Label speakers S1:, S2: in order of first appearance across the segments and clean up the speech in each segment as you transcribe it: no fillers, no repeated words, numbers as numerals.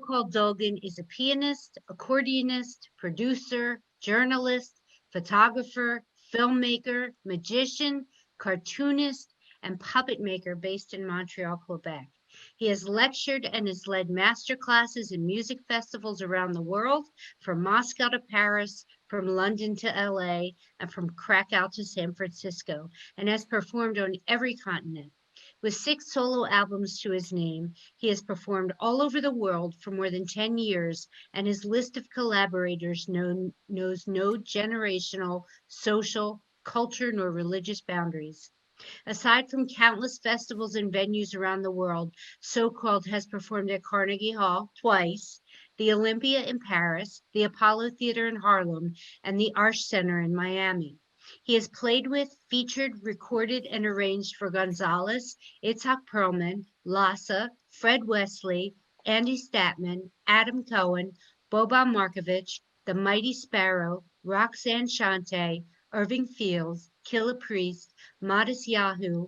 S1: So-Called Dolgin is a pianist, accordionist, producer, journalist, photographer, filmmaker, magician, cartoonist, and puppet maker based in Montreal, Quebec. He has lectured and has led master classes in music festivals around the world, from Moscow to Paris, from London to LA, and from Krakow to San Francisco, and has performed on every continent. With 6 solo albums to his name, he has performed all over the world for more than 10 years, and his list of collaborators knows no generational, social, culture, nor religious boundaries. Aside from countless festivals and venues around the world, So-Called has performed at Carnegie Hall twice, the Olympia in Paris, the Apollo Theater in Harlem, and the Arch Center in Miami. He has played with, featured, recorded, and arranged for Gonzalez, Itzhak Perlman, Lassa, Fred Wesley, Andy Statman, Adam Cohen, Boban Markovich, The Mighty Sparrow, Roxanne Shante, Irving Fields, Killa Priest, Modest Yahoo,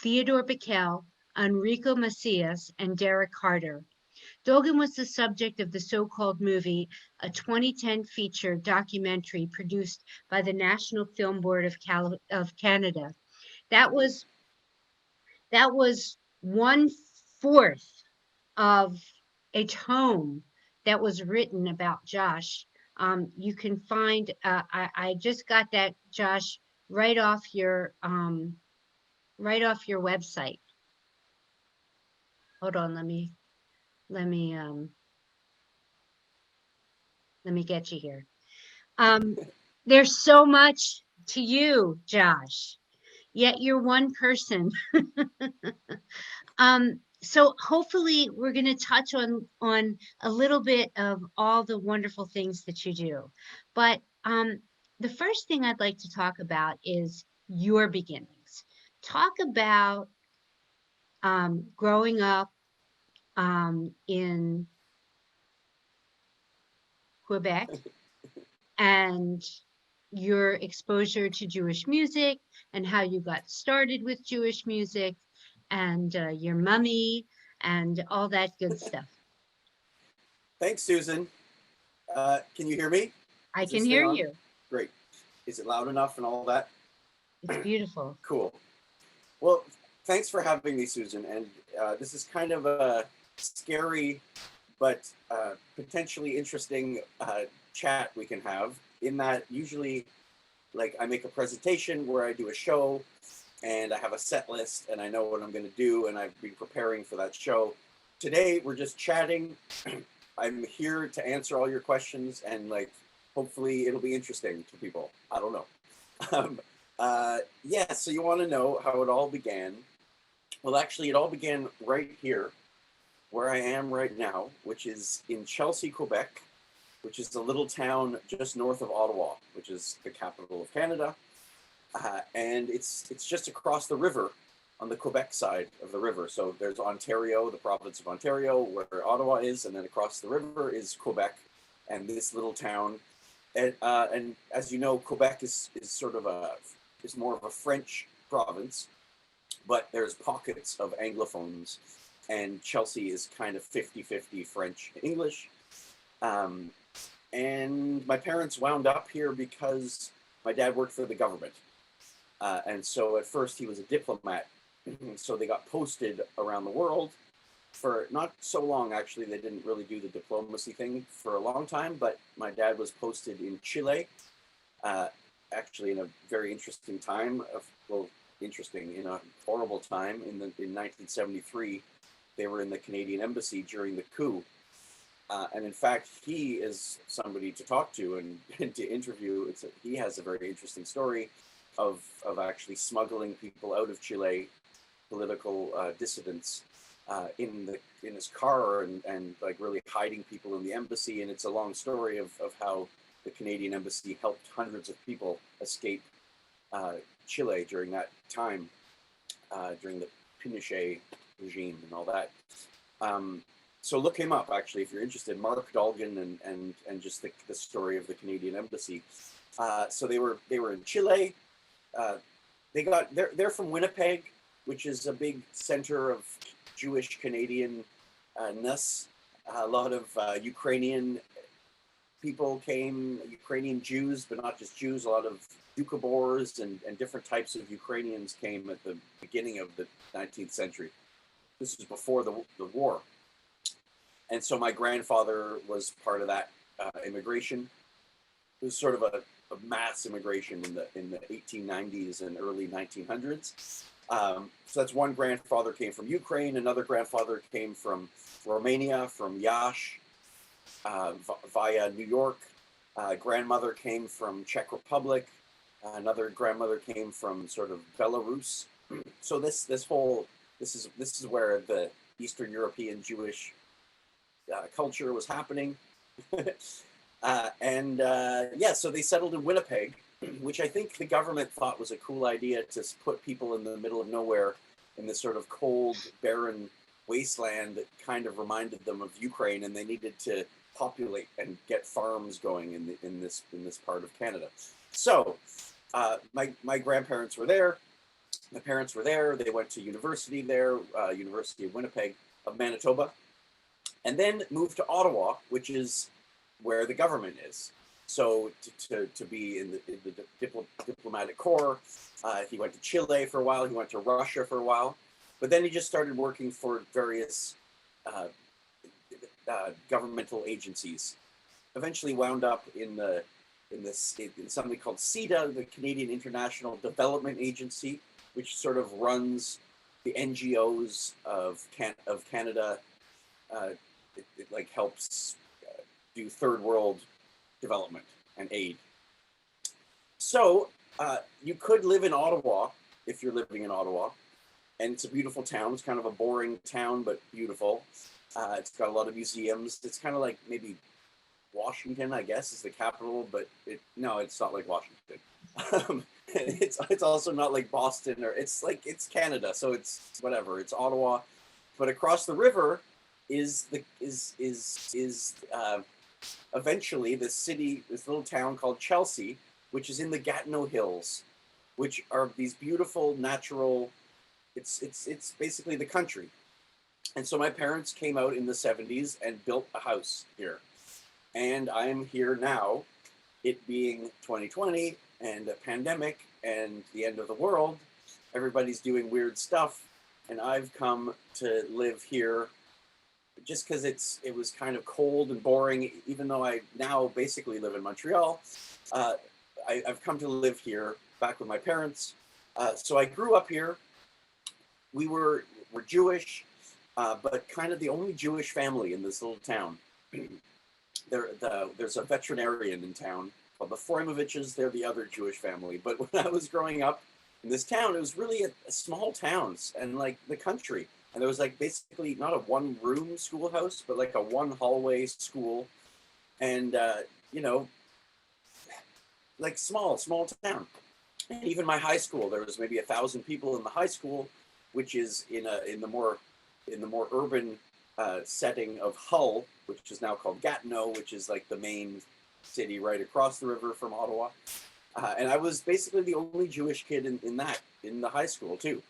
S1: Theodore Bickel, Enrico Macias, and Derek Carter. Dolgin was the subject of the So-Called movie, a 2010 feature documentary produced by the National Film Board of Canada. That was that was 1/4 of a tome that was written about Josh. You can find. I just got that, Josh, right off your website. Hold on, let me um let me get you here. Um, there's so much to you, Josh. Yet you're one person. So hopefully we're going to touch on a little bit of all the wonderful things that you do. But the first thing I'd like to talk about is your beginnings. Talk about growing up in Quebec and your exposure to Jewish music and how you got started with Jewish music and your mummy and all that good stuff.
S2: Thanks, Susan. Can you hear me?
S1: I
S2: Is this
S1: can
S2: thing
S1: hear
S2: on?
S1: you.
S2: Great. Is it loud enough and all that?
S1: It's beautiful.
S2: Cool. Well, thanks for having me, Susan. And this is kind of a scary but potentially interesting chat we can have, in that usually, like, I make a presentation where I do a show and I have a set list and I know what I'm going to do and I've been preparing for that show. Today, we're just chatting. I'm here to answer all your questions and, like, hopefully it'll be interesting to people. I don't know. Yeah, so you want to know how it all began. Well, actually, it all began right here, where I am right now, which is in Chelsea, Quebec, which is a little town just north of Ottawa, which is the capital of Canada. And it's just across the river on the Quebec side of the river. So there's Ontario, the province of Ontario, where Ottawa is, and then across the river is Quebec and this little town. And as you know, Quebec is sort of is more of a French province, but there's pockets of Anglophones, and Chelsea is kind of 50-50 French English. And my parents wound up here because my dad worked for the government. And so at first he was a diplomat. So they got posted around the world for not so long, actually. They didn't really do the diplomacy thing for a long time, but my dad was posted in Chile, actually in a very interesting time, in a horrible time. In 1973, they were in the Canadian embassy during the coup. And in fact, he is somebody to talk to and to interview. He has a very interesting story of actually smuggling people out of Chile, political dissidents, in his car and like really hiding people in the embassy. And it's a long story of how the Canadian embassy helped hundreds of people escape Chile during that time, during the Pinochet regime and all that. So look him up, actually, if you're interested. Mark Dolgin and just the story of the Canadian embassy. So they were in Chile. They're from Winnipeg, which is a big center of Jewish Canadian-ness. A lot of Ukrainian people came, Ukrainian Jews, but not just Jews, a lot of Doukhobors and different types of Ukrainians came at the beginning of the 19th century. This was before the war. And so my grandfather was part of that immigration. It was sort of a mass immigration in the 1890s and early 1900s. So that's one grandfather came from Ukraine, another grandfather came from Romania, from Yash, via New York. Grandmother came from Czech Republic. Another grandmother came from sort of Belarus. So this is where the Eastern European Jewish culture was happening. So they settled in Winnipeg, which I think the government thought was a cool idea, to put people in the middle of nowhere in this sort of cold, barren wasteland that kind of reminded them of Ukraine, and they needed to populate and get farms going in this part of Canada. So my grandparents were there. My parents were there. They went to university there, University of Winnipeg of Manitoba, and then moved to Ottawa, which is where the government is. So to be in the diplomatic corps, he went to Chile for a while. He went to Russia for a while, but then he just started working for various governmental agencies. Eventually, wound up in something called CEDA, the Canadian International Development Agency, which sort of runs the NGOs of Canada. It like helps do third world development and aid. So you could live in Ottawa if you're living in Ottawa, and it's a beautiful town. It's kind of a boring town, but beautiful. It's got a lot of museums. It's kind of like maybe Washington, I guess, is the capital, but no, it's not like Washington. It's also not like Boston, or it's Canada, so it's whatever. It's Ottawa, but across the river is eventually this little town called Chelsea, which is in the Gatineau Hills, which are these beautiful natural. It's basically the country. And so my parents came out in the 70s and built a house here. And I'm here now, it being 2020 and a pandemic and the end of the world. Everybody's doing weird stuff. And I've come to live here just because it was kind of cold and boring, even though I now basically live in Montreal. I've come to live here back with my parents. So I grew up here. We're Jewish. But kind of the only Jewish family in this little town. There's a veterinarian in town called the Froimoviches. They're the other Jewish family. But when I was growing up in this town, it was really a small town and like the country. And there was like basically not a one-room schoolhouse, but like a one-hallway school. And, like small town. And even my high school, there was maybe 1,000 people in the high school, which is in the more urban setting of Hull, which is now called Gatineau, which is like the main city right across the river from Ottawa. And I was basically the only Jewish kid in the high school too,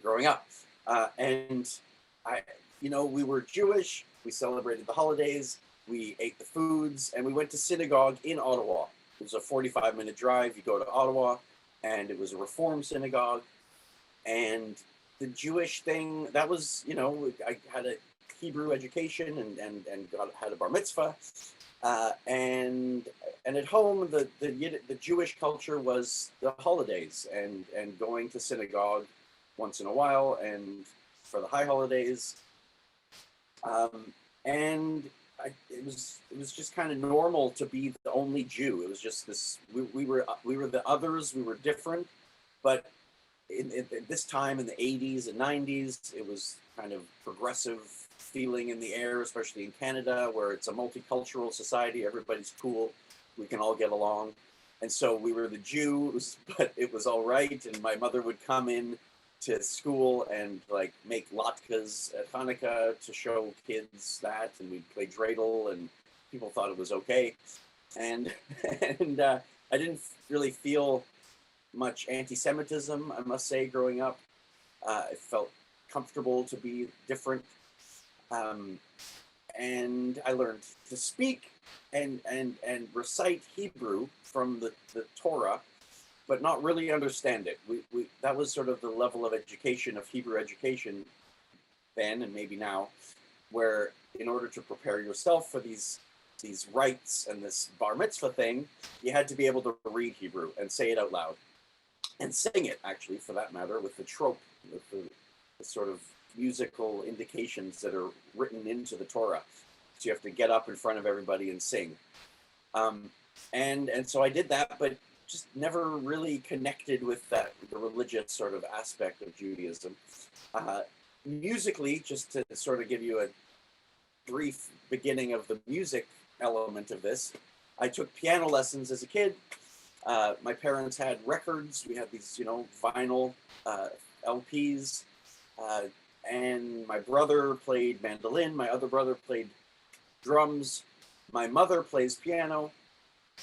S2: growing up. And we were Jewish. We celebrated the holidays. We ate the foods, and we went to synagogue in Ottawa. It was a 45-minute drive. You go to Ottawa, and it was a Reform synagogue. And the Jewish thing, that was, I had a Hebrew education and had a bar mitzvah. And at home, the Jewish culture was the holidays and going to synagogue once in a while and for the high holidays. It was just kind of normal to be the only Jew. It was just this, we were the others, we were different, but in this time in the 80s and 90s, it was kind of progressive feeling in the air, especially in Canada, where it's a multicultural society. Everybody's cool. We can all get along. And so we were the Jews, but it was all right. And my mother would come in to school and like make latkes at Hanukkah to show kids that, and we'd play dreidel, and people thought it was okay. And I didn't really feel much anti-Semitism, I must say, growing up. I felt comfortable to be different. and I learned to speak and recite Hebrew from the Torah, but not really understand it. That was sort of the level of education, of Hebrew education then and maybe now, where in order to prepare yourself for these rites and this bar mitzvah thing, you had to be able to read Hebrew and say it out loud and sing it, actually, for that matter, with the trope, with the sort of musical indications that are written into the Torah. So you have to get up in front of everybody and sing. And so I did that, but just never really connected with the religious sort of aspect of Judaism. Musically, just to sort of give you a brief beginning of the music element of this, I took piano lessons as a kid. My parents had records. We had these, vinyl LPs. And my brother played mandolin. My other brother played drums. My mother plays piano.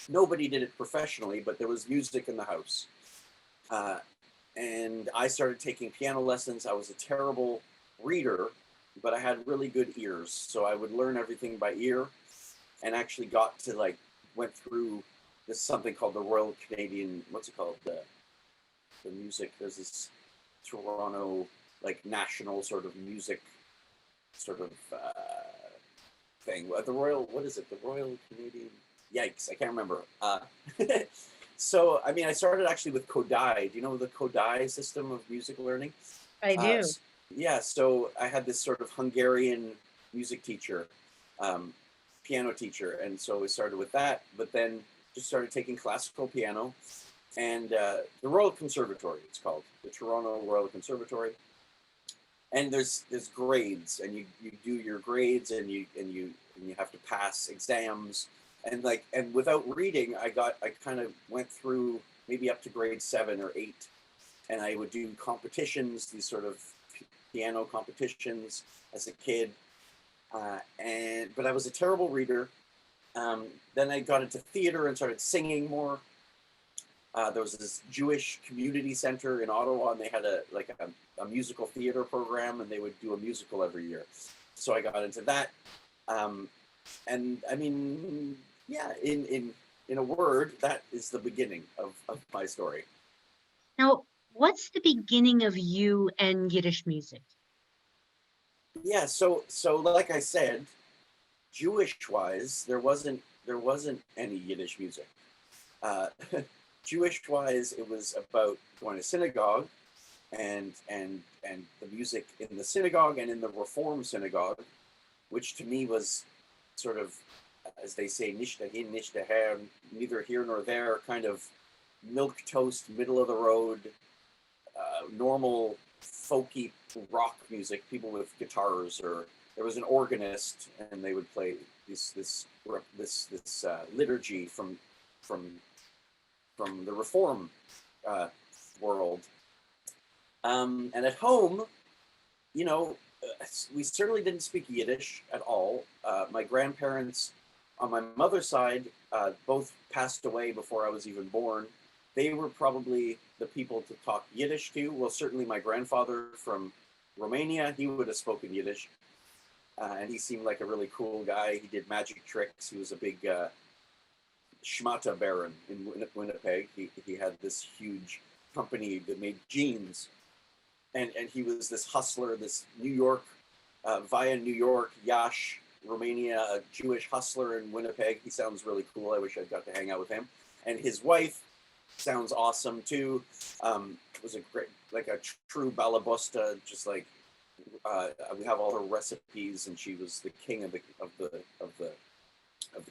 S2: Nobody did it professionally, but there was music in the house. And I started taking piano lessons. I was a terrible reader, but I had really good ears. So I would learn everything by ear, and actually got to went through this something called the Royal Canadian, what's it called? The music, there's this Toronto, national sort of music sort of thing. The Royal, what is it? The Royal Canadian, yikes, I can't remember. So, I started actually with Kodai. Do you know the Kodai system of music learning?
S1: I do.
S2: Yeah, so I had this sort of Hungarian music teacher, piano teacher, and so we started with that, but then just started taking classical piano, and the Royal Conservatory, it's called, the Toronto Royal Conservatory, and there's grades, and you do your grades, and you have to pass exams, and without reading, I kind of went through maybe up to grade 7 or 8, and I would do competitions, these sort of piano competitions as a kid, but I was a terrible reader. Then I got into theater and started singing more. There was this Jewish community center in Ottawa, and they had a musical theater program, and they would do a musical every year. So I got into that. And yeah, in a word, that is the beginning of my story.
S1: Now, what's the beginning of you and Yiddish music?
S2: Yeah, so like I said, Jewish-wise, there wasn't any Yiddish music. Jewish-wise, it was about going to synagogue and the music in the synagogue and in the Reform synagogue, which to me was sort of, as they say, nicht dahin, nicht daher, neither here nor there, kind of milquetoast, middle of the road, normal folky rock music, people with guitars, or there was an organist, and they would play this liturgy from the Reform world. And at home, we certainly didn't speak Yiddish at all. My grandparents on my mother's side both passed away before I was even born. They were probably the people to talk Yiddish to. Well, certainly my grandfather from Romania, he would have spoken Yiddish. And he seemed like a really cool guy. He did magic tricks. He was a big schmata baron in Winnipeg. He had this huge company that made jeans. And he was this hustler, this New York, via New York, Yash, Romania, a Jewish hustler in Winnipeg. He sounds really cool. I wish I'd got to hang out with him. And his wife sounds awesome too. Was a great, a true balabusta, just we have all her recipes, and she was the king of the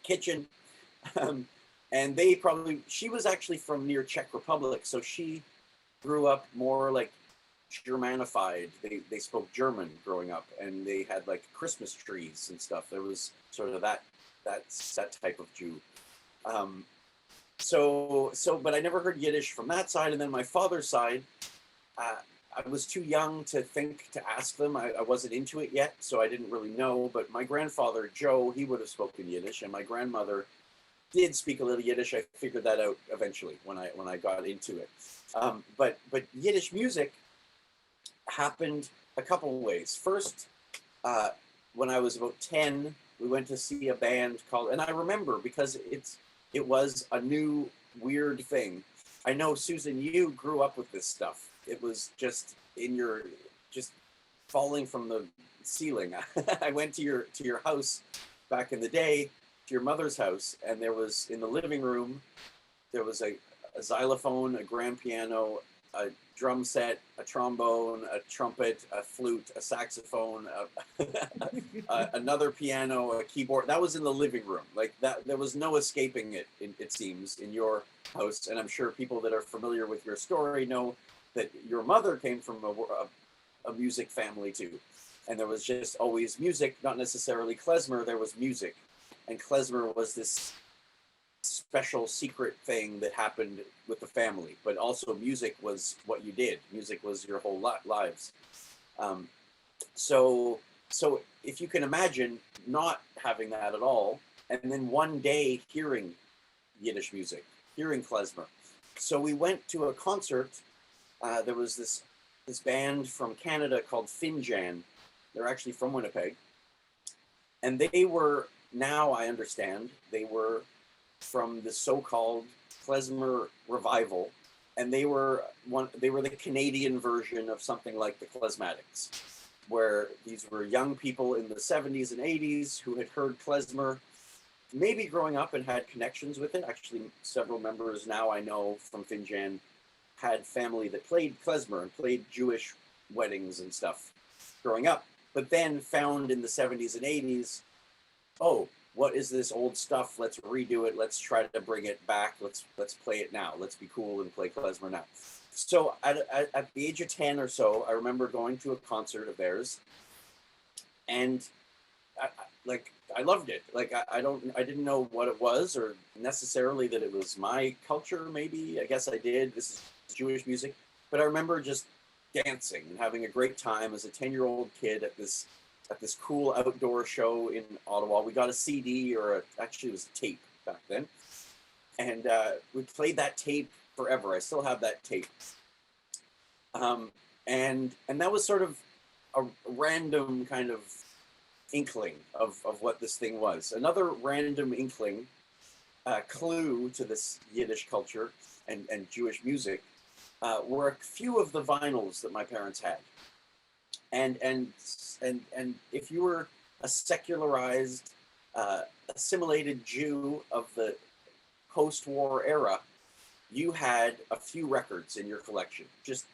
S2: kitchen. And she was actually from near Czech Republic, so she grew up more Germanified. They spoke German growing up, and they had Christmas trees and stuff. There was sort of that type of Jew. But I never heard Yiddish from that side. And then my father's side, I was too young to ask them. I wasn't into it yet, so I didn't really know. But my grandfather, Joe, he would have spoken Yiddish, and my grandmother did speak a little Yiddish. I figured that out eventually when I got into it. But Yiddish music happened a couple of ways. First, when I was about 10, we went to see a band called, and I remember because it was a new weird thing. I know, Susan, you grew up with this stuff. It was just in your, just falling from the ceiling. I went to your house back in the day, to your mother's house, and there was, in the living room, there was a xylophone, a grand piano, a drum set, a trombone, a trumpet, a flute, a saxophone, another piano, a keyboard. That was in the living room. Like that, there was no escaping it. It seems, in your house, and I'm sure people that are familiar with your story know that your mother came from a music family too, and there was just always music. Not necessarily klezmer. There was music, and klezmer was this special secret thing that happened with the family, but also music was what you did. Music was your whole lives. So if you can imagine not having that at all, and then one day hearing Yiddish music, hearing klezmer. So we went to a concert. There was this band from Canada called Finjan. They're actually from Winnipeg, and they were, now I understand, they were from the so-called klezmer revival, and they were the Canadian version of something like the Klezmatics, where these were young people in the 70s and 80s who had heard klezmer, maybe growing up and had connections with it. Actually, several members now I know from Finjan had family that played klezmer and played Jewish weddings and stuff growing up, but then found in the 70s and 80s, oh, what is this old stuff? Let's redo it. Let's try to bring it back. Let's play it now. Let's be cool and play klezmer now. So at the age of 10 or so, I remember going to a concert of theirs, and I loved it. Like I didn't know what it was, or necessarily that it was my culture. Maybe, I guess I did. This is Jewish music, but I remember just dancing and having a great time as a 10-year-old kid at this cool outdoor show in Ottawa. We got a CD, actually it was a tape back then. And we played that tape forever. I still have that tape. And that was sort of a random kind of inkling of what this thing was. Another random inkling, clue to this Yiddish culture and Jewish music were a few of the vinyls that my parents had. And if you were a secularized, assimilated Jew of the post-war era, you had a few records in your collection, just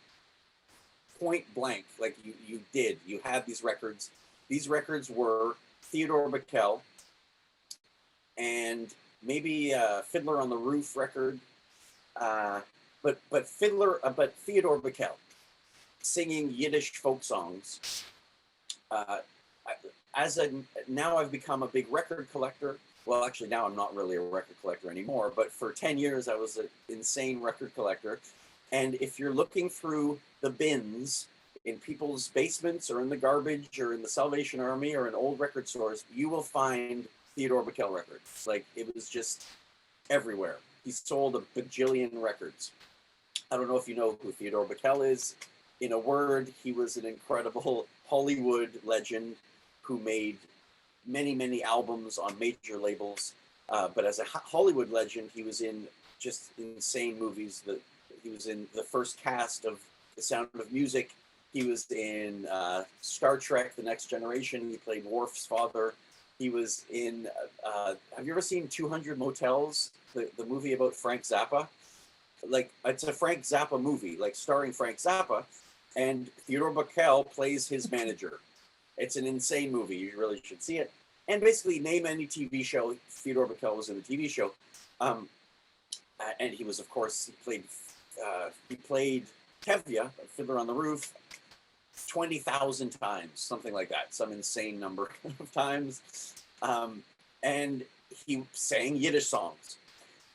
S2: point blank. Like you had these records. These records were Theodore Bickel and maybe Fiddler on the Roof record, but Theodore Bickel singing Yiddish folk songs. Now I've become a big record collector. Well, actually now I'm not really a record collector anymore, but for 10 years I was an insane record collector. And if you're looking through the bins in people's basements or in the garbage or in the Salvation Army or in old record stores, you will find Theodore Bickel records. Like, it was just everywhere. He sold a bajillion records. I don't know if you know who Theodore Bickel is. In a word, he was an incredible Hollywood legend who made many, many albums on major labels. But as a Hollywood legend, he was in just insane movies. He was in the first cast of The Sound of Music. He was in Star Trek: The Next Generation. He played Worf's father. He was in, have you ever seen 200 Motels, the movie about Frank Zappa? Like, it's a Frank Zappa movie, like starring Frank Zappa, and Theodore Bickel plays his manager. It's an insane movie. You really should see it. And basically, name any TV show, Theodore Bickel was in the TV show. And he was, of course, he played Tevye, Fiddler on the Roof, 20,000 times, something like that, some insane number of times. And he sang Yiddish songs.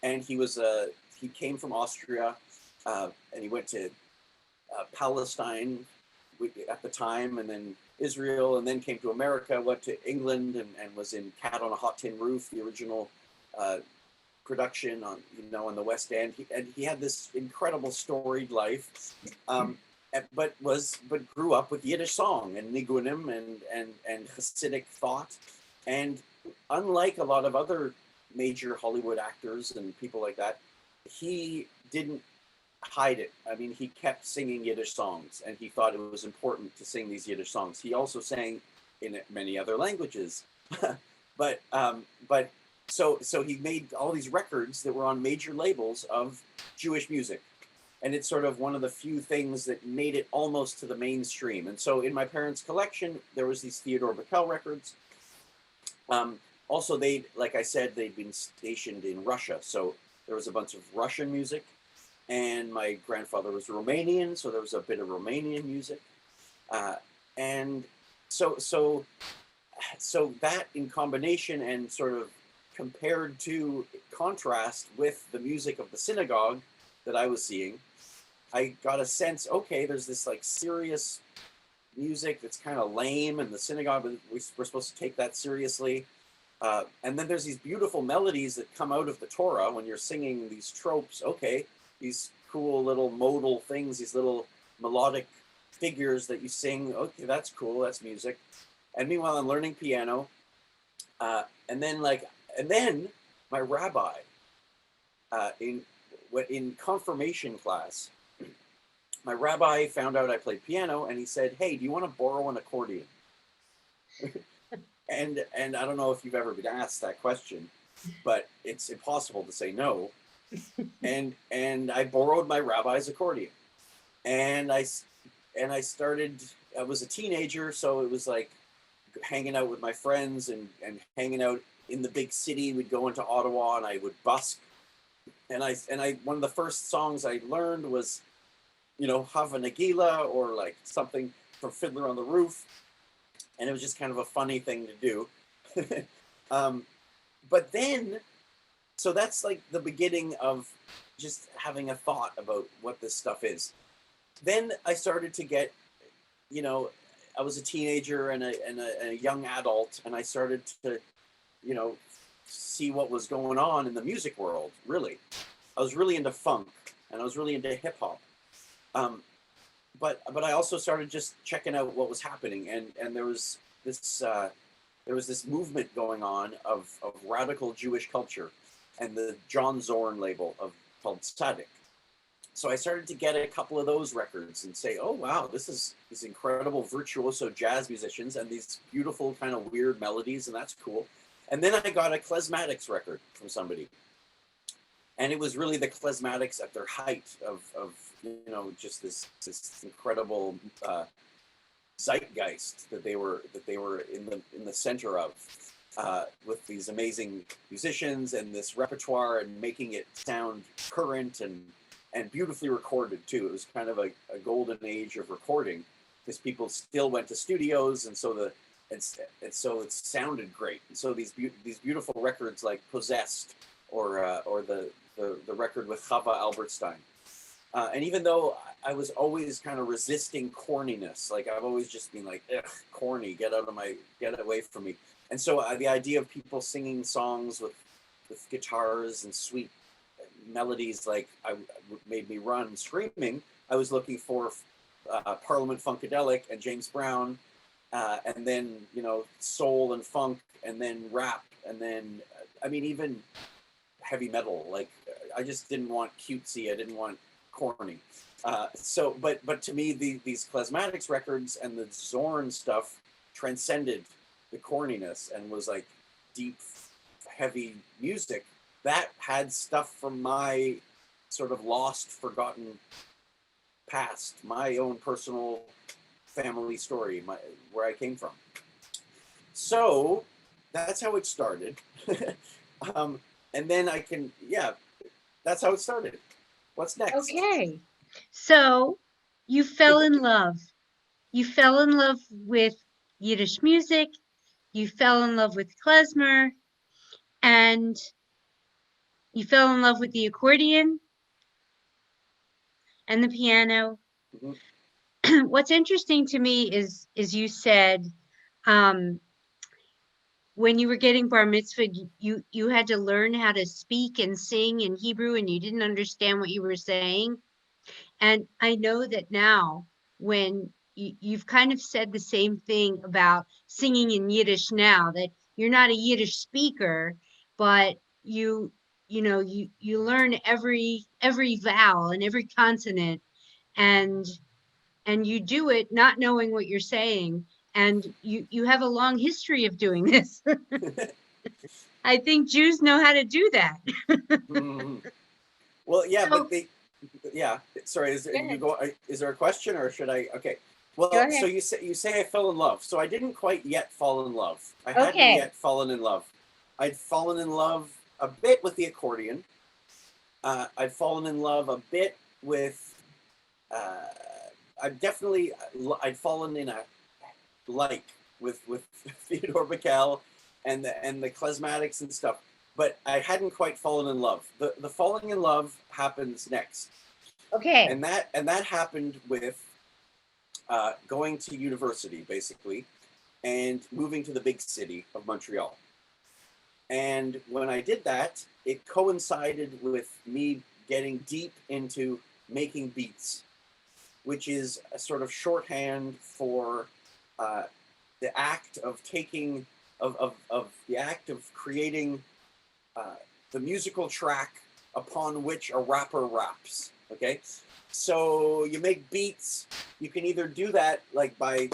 S2: And he came from Austria, and he went to Palestine at the time, and then Israel, and then came to America, went to England, and was in Cat on a Hot Tin Roof, the original production on the West End. He had this incredible storied life, but grew up with Yiddish song and nigunim and Hasidic thought, and unlike a lot of other major Hollywood actors and people like that, he didn't hide it. I mean, he kept singing Yiddish songs, and he thought it was important to sing these Yiddish songs. He also sang in many other languages, but so he made all these records that were on major labels of Jewish music, and it's sort of one of the few things that made it almost to the mainstream. And so in my parents' collection, there was these Theodore Bickel records. Also, they, like I said, they'd been stationed in Russia, so there was a bunch of Russian music, and my grandfather was Romanian, so there was a bit of Romanian music, and so that in combination and sort of compared to contrast with the music of the synagogue that I was seeing, I got a sense, okay, there's this like serious music that's kind of lame, and the synagogue, we're supposed to take that seriously. And then there's these beautiful melodies that come out of the Torah when you're singing these tropes. Okay, these cool little modal things, these little melodic figures that you sing. Okay, that's cool. That's music. And meanwhile, I'm learning piano. And then my rabbi in confirmation class, my rabbi found out I played piano, and he said, "Hey, do you want to borrow an accordion?" And I don't know if you've ever been asked that question, but it's impossible to say no. And I borrowed my rabbi's accordion, and I started. I was a teenager, so it was like hanging out with my friends and hanging out in the big city. We'd go into Ottawa, and I would busk. And I one of the first songs I learned was, Hava Nagila, or like something from Fiddler on the Roof. And it was just kind of a funny thing to do. But then, so that's like the beginning of just having a thought about what this stuff is. Then I started to get, I was a teenager and a young adult, and I started to, see what was going on in the music world, really. I was really into funk, and I was really into hip hop. But I also started just checking out what was happening, and there was this movement going on of radical Jewish culture, and the John Zorn label called Tzaddik. So I started to get a couple of those records and say, oh wow, this is these incredible virtuoso jazz musicians and these beautiful kind of weird melodies, and that's cool. And then I got a Klezmatics record from somebody, and it was really the Klezmatics at their height of just this incredible zeitgeist that they were in the center of, with these amazing musicians and this repertoire, and making it sound current and beautifully recorded too. It was kind of a golden age of recording, because people still went to studios, and so so it sounded great. And so these beautiful records like Possessed, or the record with Chava Albertstein. And even though I was always kind of resisting corniness, like I've always just been like, ugh, corny, get away from me. And so the idea of people singing songs with guitars and sweet melodies, like made me run screaming. I was looking for Parliament Funkadelic and James Brown, and then soul and funk, and then rap, and then even heavy metal. Like I just didn't want cutesy. I didn't want corny. But to me, these Klezmatics records and the Zorn stuff transcended the corniness and was like deep, heavy music that had stuff from my sort of lost, forgotten past, my own personal family story, where I came from. So that's how it started. And then that's how it started. What's next?
S1: Okay. So you fell in love. You fell in love with Yiddish music. You fell in love with Klezmer, and you fell in love with the accordion and the piano. Mm-hmm. What's interesting to me is you said, when you were getting bar mitzvah, you had to learn how to speak and sing in Hebrew, and you didn't understand what you were saying. And I know that now, when you've kind of said the same thing about singing in Yiddish now, that you're not a Yiddish speaker, but you learn every vowel and every consonant, and you do it not knowing what you're saying, and you have a long history of doing this. I think Jews know how to do that.
S2: Mhm. Well, yeah, but
S1: So
S2: they, yeah. Sorry, is there,
S1: go
S2: you
S1: ahead.
S2: go? Is there a question, or should I? Okay.
S1: Go
S2: Well, so
S1: ahead.
S2: you say I fell in love. So I didn't quite yet fall in love. I hadn't
S1: Okay.
S2: yet fallen in love. I'd fallen in love a bit with the accordion. I'd fallen in love a bit with. Uh, I've definitely. I'd fallen in a like with Theodore Bickel and the klezmatics and stuff. But I hadn't quite fallen in love. The falling in love happens next,
S1: Okay.
S2: and that happened with going to university basically, and moving to the big city of Montreal. And when I did that, it coincided with me getting deep into making beats, which is a sort of shorthand for uh, the act of taking of the act of creating uh, the musical track upon which a rapper raps. Okay, so you make beats. You can either do that like by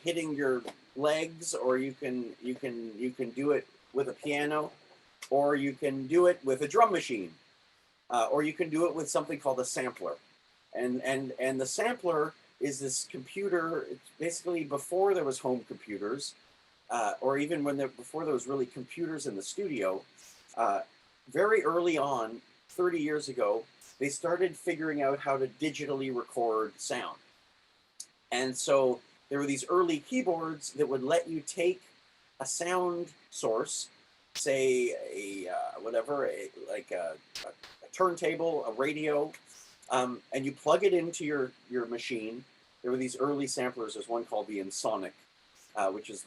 S2: hitting your legs, or you can do it with a piano, or you can do it with a drum machine, or you can do it with something called a sampler. And the sampler is this computer. It's basically before there was home computers, or even before there was really computers in the studio. Uh, Very early on, 30 years ago, they started figuring out how to digitally record sound. And so there were these early keyboards that would let you take a sound source, say like a turntable, a radio, and you plug it into your machine. There were these early samplers. There's one called the Ensoniq, which is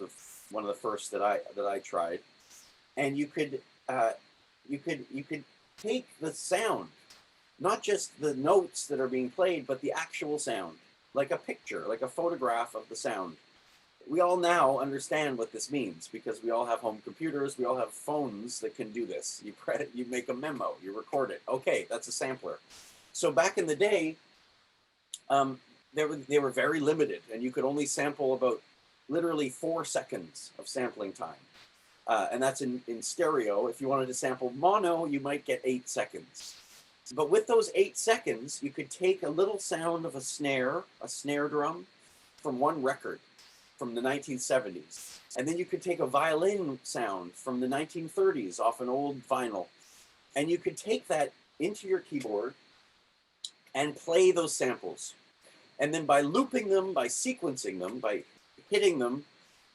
S2: one of the first that I tried, and you could take the sound, not just the notes that are being played, but the actual sound, like a picture, like a photograph of the sound. We all now understand what this means because we all have home computers, we all have phones that can do this. You make a memo, you record it. Okay, that's a sampler. So back in the day, they were very limited, and you could only sample about literally 4 seconds of sampling time. And that's in stereo. If you wanted to sample mono, you might get 8 seconds. But with those 8 seconds, you could take a little sound of a snare drum from one record from the 1970s. And then you could take a violin sound from the 1930s off an old vinyl. And you could take that into your keyboard and play those samples. And then by looping them, by sequencing them, by hitting them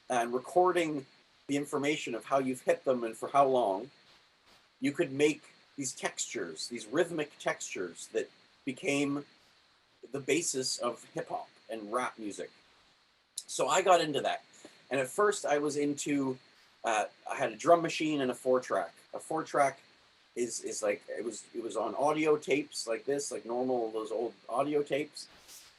S2: and recording the information of how you've hit them and for how long, you could make these textures, these rhythmic textures that became the basis of hip hop and rap music. So I got into that. And at first I was into, I had a drum machine and a 4-track. A 4-track is like, it was on audio tapes like this, like normal, those old audio tapes.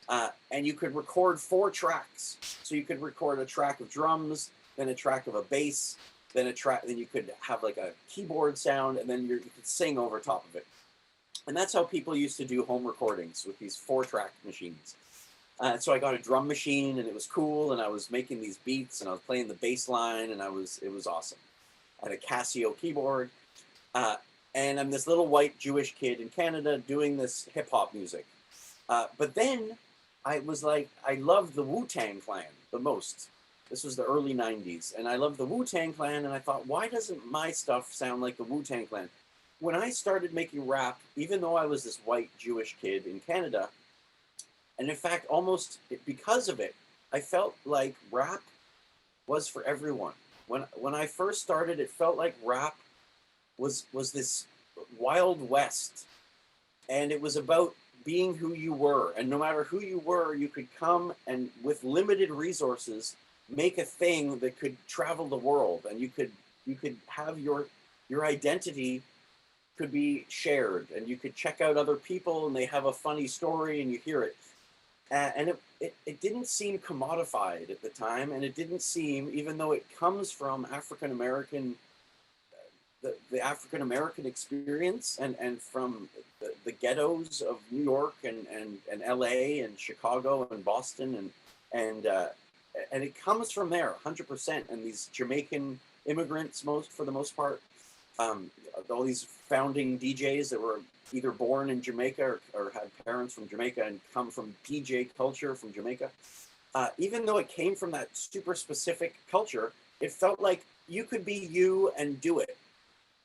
S2: And you could record 4 tracks. So you could record a track of drums, then a track of a bass, then you could have like a keyboard sound, and then you could sing over top of it. And that's how people used to do home recordings with these 4-track machines. So I got a drum machine, and it was cool, and I was making these beats, and I was playing the bass line, and it was awesome. I had a Casio keyboard, and I'm this little white Jewish kid in Canada doing this hip hop music. But then I was like, I loved the Wu-Tang Clan the most. This was the early 90s, and I loved the Wu-Tang Clan, and I thought, why doesn't my stuff sound like the Wu-Tang Clan? When I started making rap, even though I was this white Jewish kid in Canada, and in fact, almost because of it, I felt like rap was for everyone. When I first started, it felt like rap was this Wild West, and it was about being who you were, and no matter who you were, you could come and with limited resources make a thing that could travel the world, and you could have your identity could be shared, and you could check out other people and they have a funny story and you hear it. And it didn't seem commodified at the time, and it didn't seem, even though it comes from African American, the African American experience, and from the ghettos of New York and LA and Chicago and Boston and it comes from there 100%. And these Jamaican immigrants, for the most part, um, all these founding DJs that were either born in Jamaica or had parents from Jamaica and come from DJ culture from Jamaica. Even though it came from that super specific culture, it felt like you could be you and do it.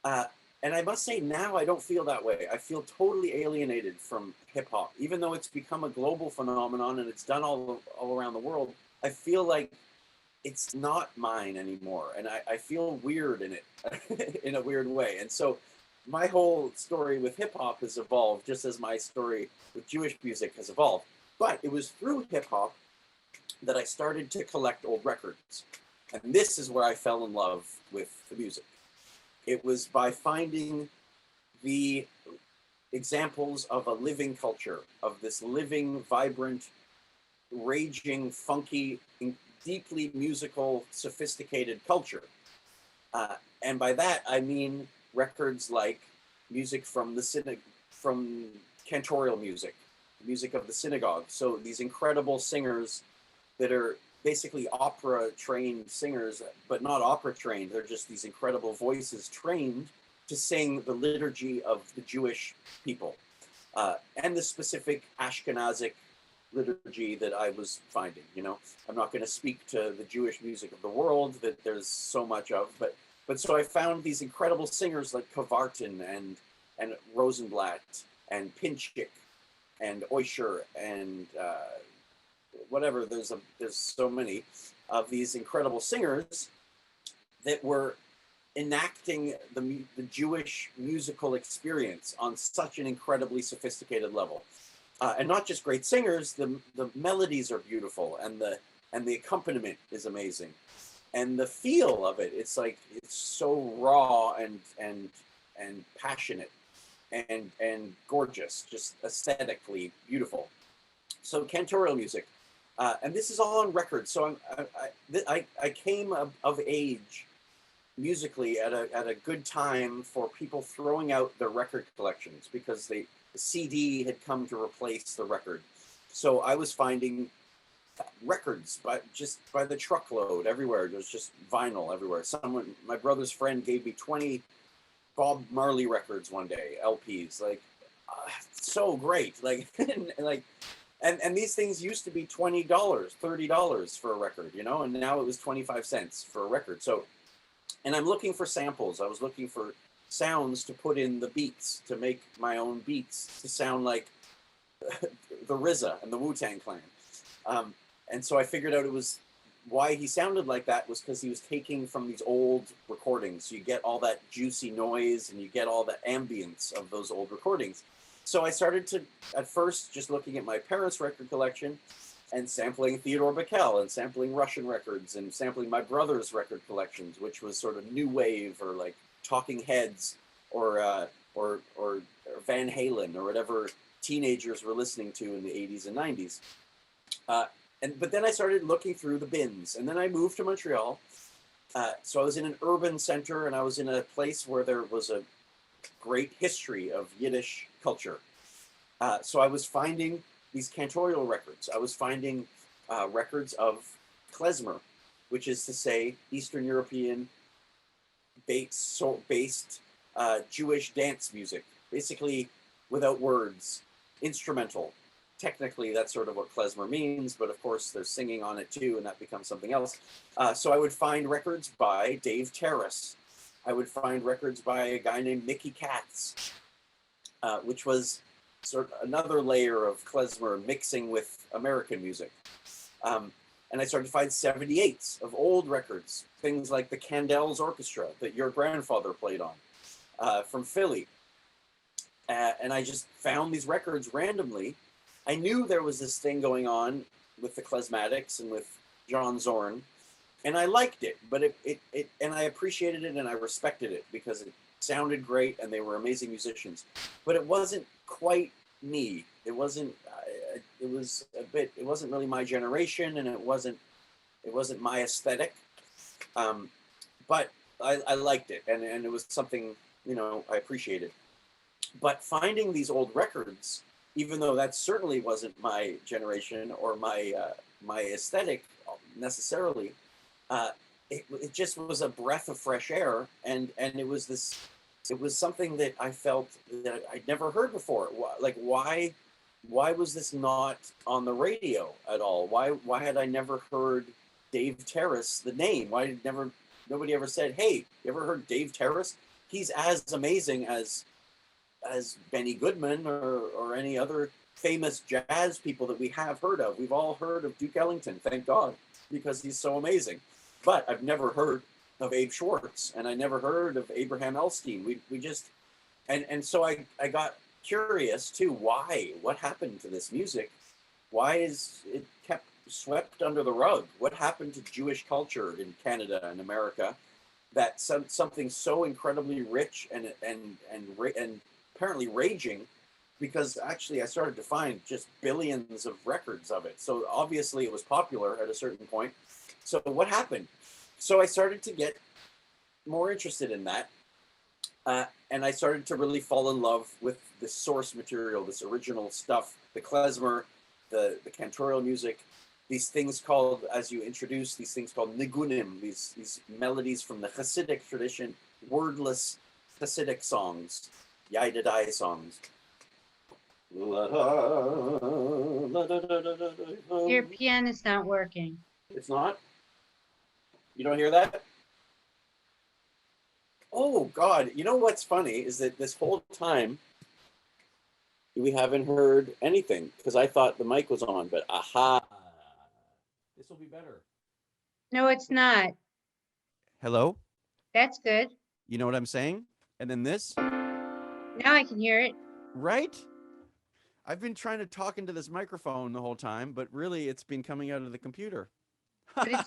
S2: Uh, and I must say now I don't feel that way. I feel totally alienated from hip hop, even though it's become a global phenomenon and it's done all around the world. I feel like it's not mine anymore, and I feel weird in it in a weird way. And so my whole story with hip hop has evolved, just as my story with Jewish music has evolved. But it was through hip hop that I started to collect old records, and this is where I fell in love with the music. It was by finding the examples of a living culture, of this living, vibrant, raging, funky, deeply musical, sophisticated culture. And by that, I mean records like music from from cantorial music of the synagogue. So these incredible singers that are basically opera trained singers, but not opera trained. They're just these incredible voices trained to sing the liturgy of the Jewish people, and the specific Ashkenazic liturgy that I was finding. I'm not going to speak to the Jewish music of the world that there's so much of, but so I found these incredible singers like Kavartin and Rosenblatt and Pinchik and Oisher and whatever. There's so many of these incredible singers that were enacting the Jewish musical experience on such an incredibly sophisticated level. And not just great singers, the melodies are beautiful, and the accompaniment is amazing, and the feel of it, it's so raw and passionate and gorgeous, just aesthetically beautiful. So cantorial music, and this is all on record. So I came of age musically at a good time for people throwing out their record collections, because the CD had come to replace the record. So I was finding records by the truckload everywhere. There's just vinyl everywhere. My brother's friend gave me 20 Bob Marley records one day, LPs, so great. And these things used to be $20, $30 for a record, and now it was 25 cents for a record. So, and I'm looking for samples. I was looking for sounds to put in the beats, to make my own beats to sound like the RZA and the Wu-Tang Clan. And so I figured out it was why he sounded like that was because he was taking from these old recordings. So you get all that juicy noise and you get all the ambience of those old recordings. So I started to, at first, just looking at my parents' record collection and sampling Theodore Bickel and sampling Russian records and sampling my brother's record collections, which was sort of new wave or like Talking Heads or Van Halen or whatever teenagers were listening to in the 80s and 90s. But then I started looking through the bins, and then I moved to Montreal. So I was in an urban center, and I was in a place where there was a great history of Yiddish culture. So I was finding these cantorial records. I was finding records of klezmer, which is to say Eastern European based Jewish dance music, basically without words, instrumental. Technically, that's sort of what klezmer means, but of course there's singing on it too, and that becomes something else. So I would find records by Dave Terrace. I would find records by a guy named Mickey Katz, which was sort of another layer of klezmer mixing with American music. And I started to find 78s of old records, things like the Candel's Orchestra that your grandfather played on from Philly. And I just found these records randomly. I knew there was this thing going on with the Klezmatics and with John Zorn, and I liked it, but and I appreciated it and I respected it because it sounded great and they were amazing musicians. But it wasn't quite me. It it wasn't really my generation, and it wasn't my aesthetic. But I liked it, and it was something, I appreciated. But finding these old records, even though that certainly wasn't my generation or my aesthetic necessarily, uh, it just was a breath of fresh air, and it was something that I felt that I'd never heard before. Like, why was this not on the radio at all? Why had I never heard Dave Terrace, the name? Why did nobody ever said, "Hey, you ever heard Dave Terrace? He's as amazing as Benny Goodman or any other famous jazz people that we have heard of. We've all heard of Duke Ellington, thank God, because he's so amazing. But I've never heard of Abe Schwartz, and I never heard of Abraham Elstein. We just, and so I got curious too. Why? What happened to this music? Why is it kept swept under the rug? What happened to Jewish culture in Canada and America? That something so incredibly rich and apparently raging, because actually I started to find just billions of records of it. So obviously it was popular at a certain point. So what happened? So I started to get more interested in that. And I started to really fall in love with the source material, this original stuff, the klezmer, the cantorial music, these things called, as you introduced, these things called nigunim, these melodies from the Hasidic tradition, wordless Hasidic songs, Yiddish songs.
S1: Your pianist not working.
S2: It's not? You don't hear that? Oh, God. You know what's funny is that this whole time we haven't heard anything, because I thought the mic was on, but aha. This will be better.
S1: No, it's not.
S3: Hello?
S1: That's good.
S3: You know what I'm saying? And then this?
S1: Now I can hear it.
S3: Right? I've been trying to talk into this microphone the whole time, but really it's been coming out of the computer.
S1: But it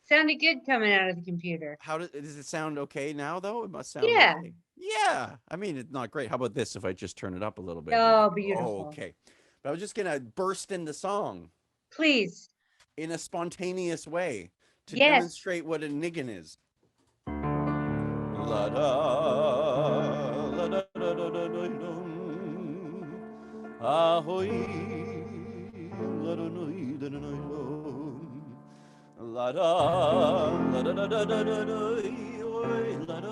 S1: sounded good coming out of the computer.
S3: How does it sound okay now, though? It must sound
S1: Yeah.
S3: okay. Yeah. I mean, it's not great. How about this if I just turn it up a little bit?
S1: Oh, beautiful.
S3: Oh, okay. But I was just going to burst into song.
S1: Please.
S3: In a spontaneous way to
S1: Yes.
S3: demonstrate what a niggin is. La da, la da, da, da, da, da, dum. Ahoy, la da, da, da, da, dum. La da, la da, da, da, da, da, da, oi, la da,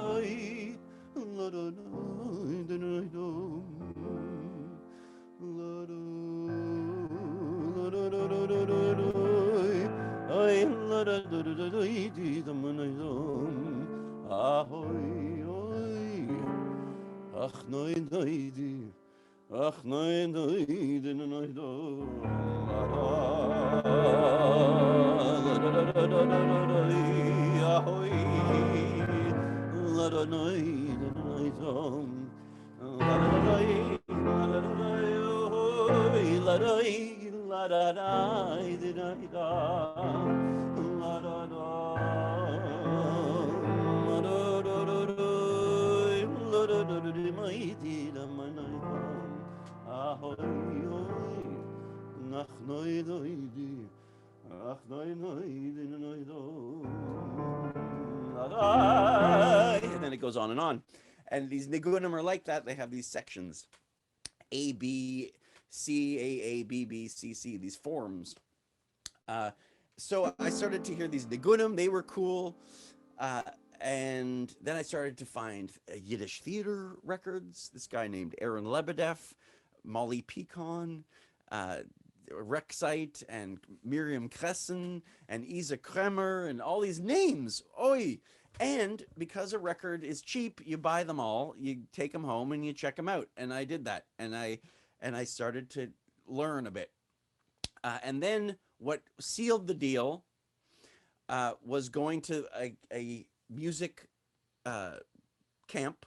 S3: la da, da, da, dum. La da, la da, da, da, da, da, da. Ay, la da, da, da, da, da, di, da, man, ay, dum. Ahoy, oy, ach, noy, noy, di, ach, noy, noy, di, noy, do, la da, da, da, da, da, da, da, ahoy, la da, noy, noy, dum, la da, da, la da, ahoy, la da, la da, di, da, la da, da. And then it goes on and on. And these nigunim are like that. They have these sections. A, B, C, A, B, B, C, C, these forms. So I started to hear these nigunim. They were cool. And then I started to find Yiddish theater records. This guy named Aaron Lebedeff, Molly Pecan, Rexite, and Miriam Kressen, and Isa Kremer, and all these names. Oi! And because a record is cheap, you buy them all, you take them home, and you check them out. And I did that, and I started to learn a bit. And then what sealed the deal was going to a music camp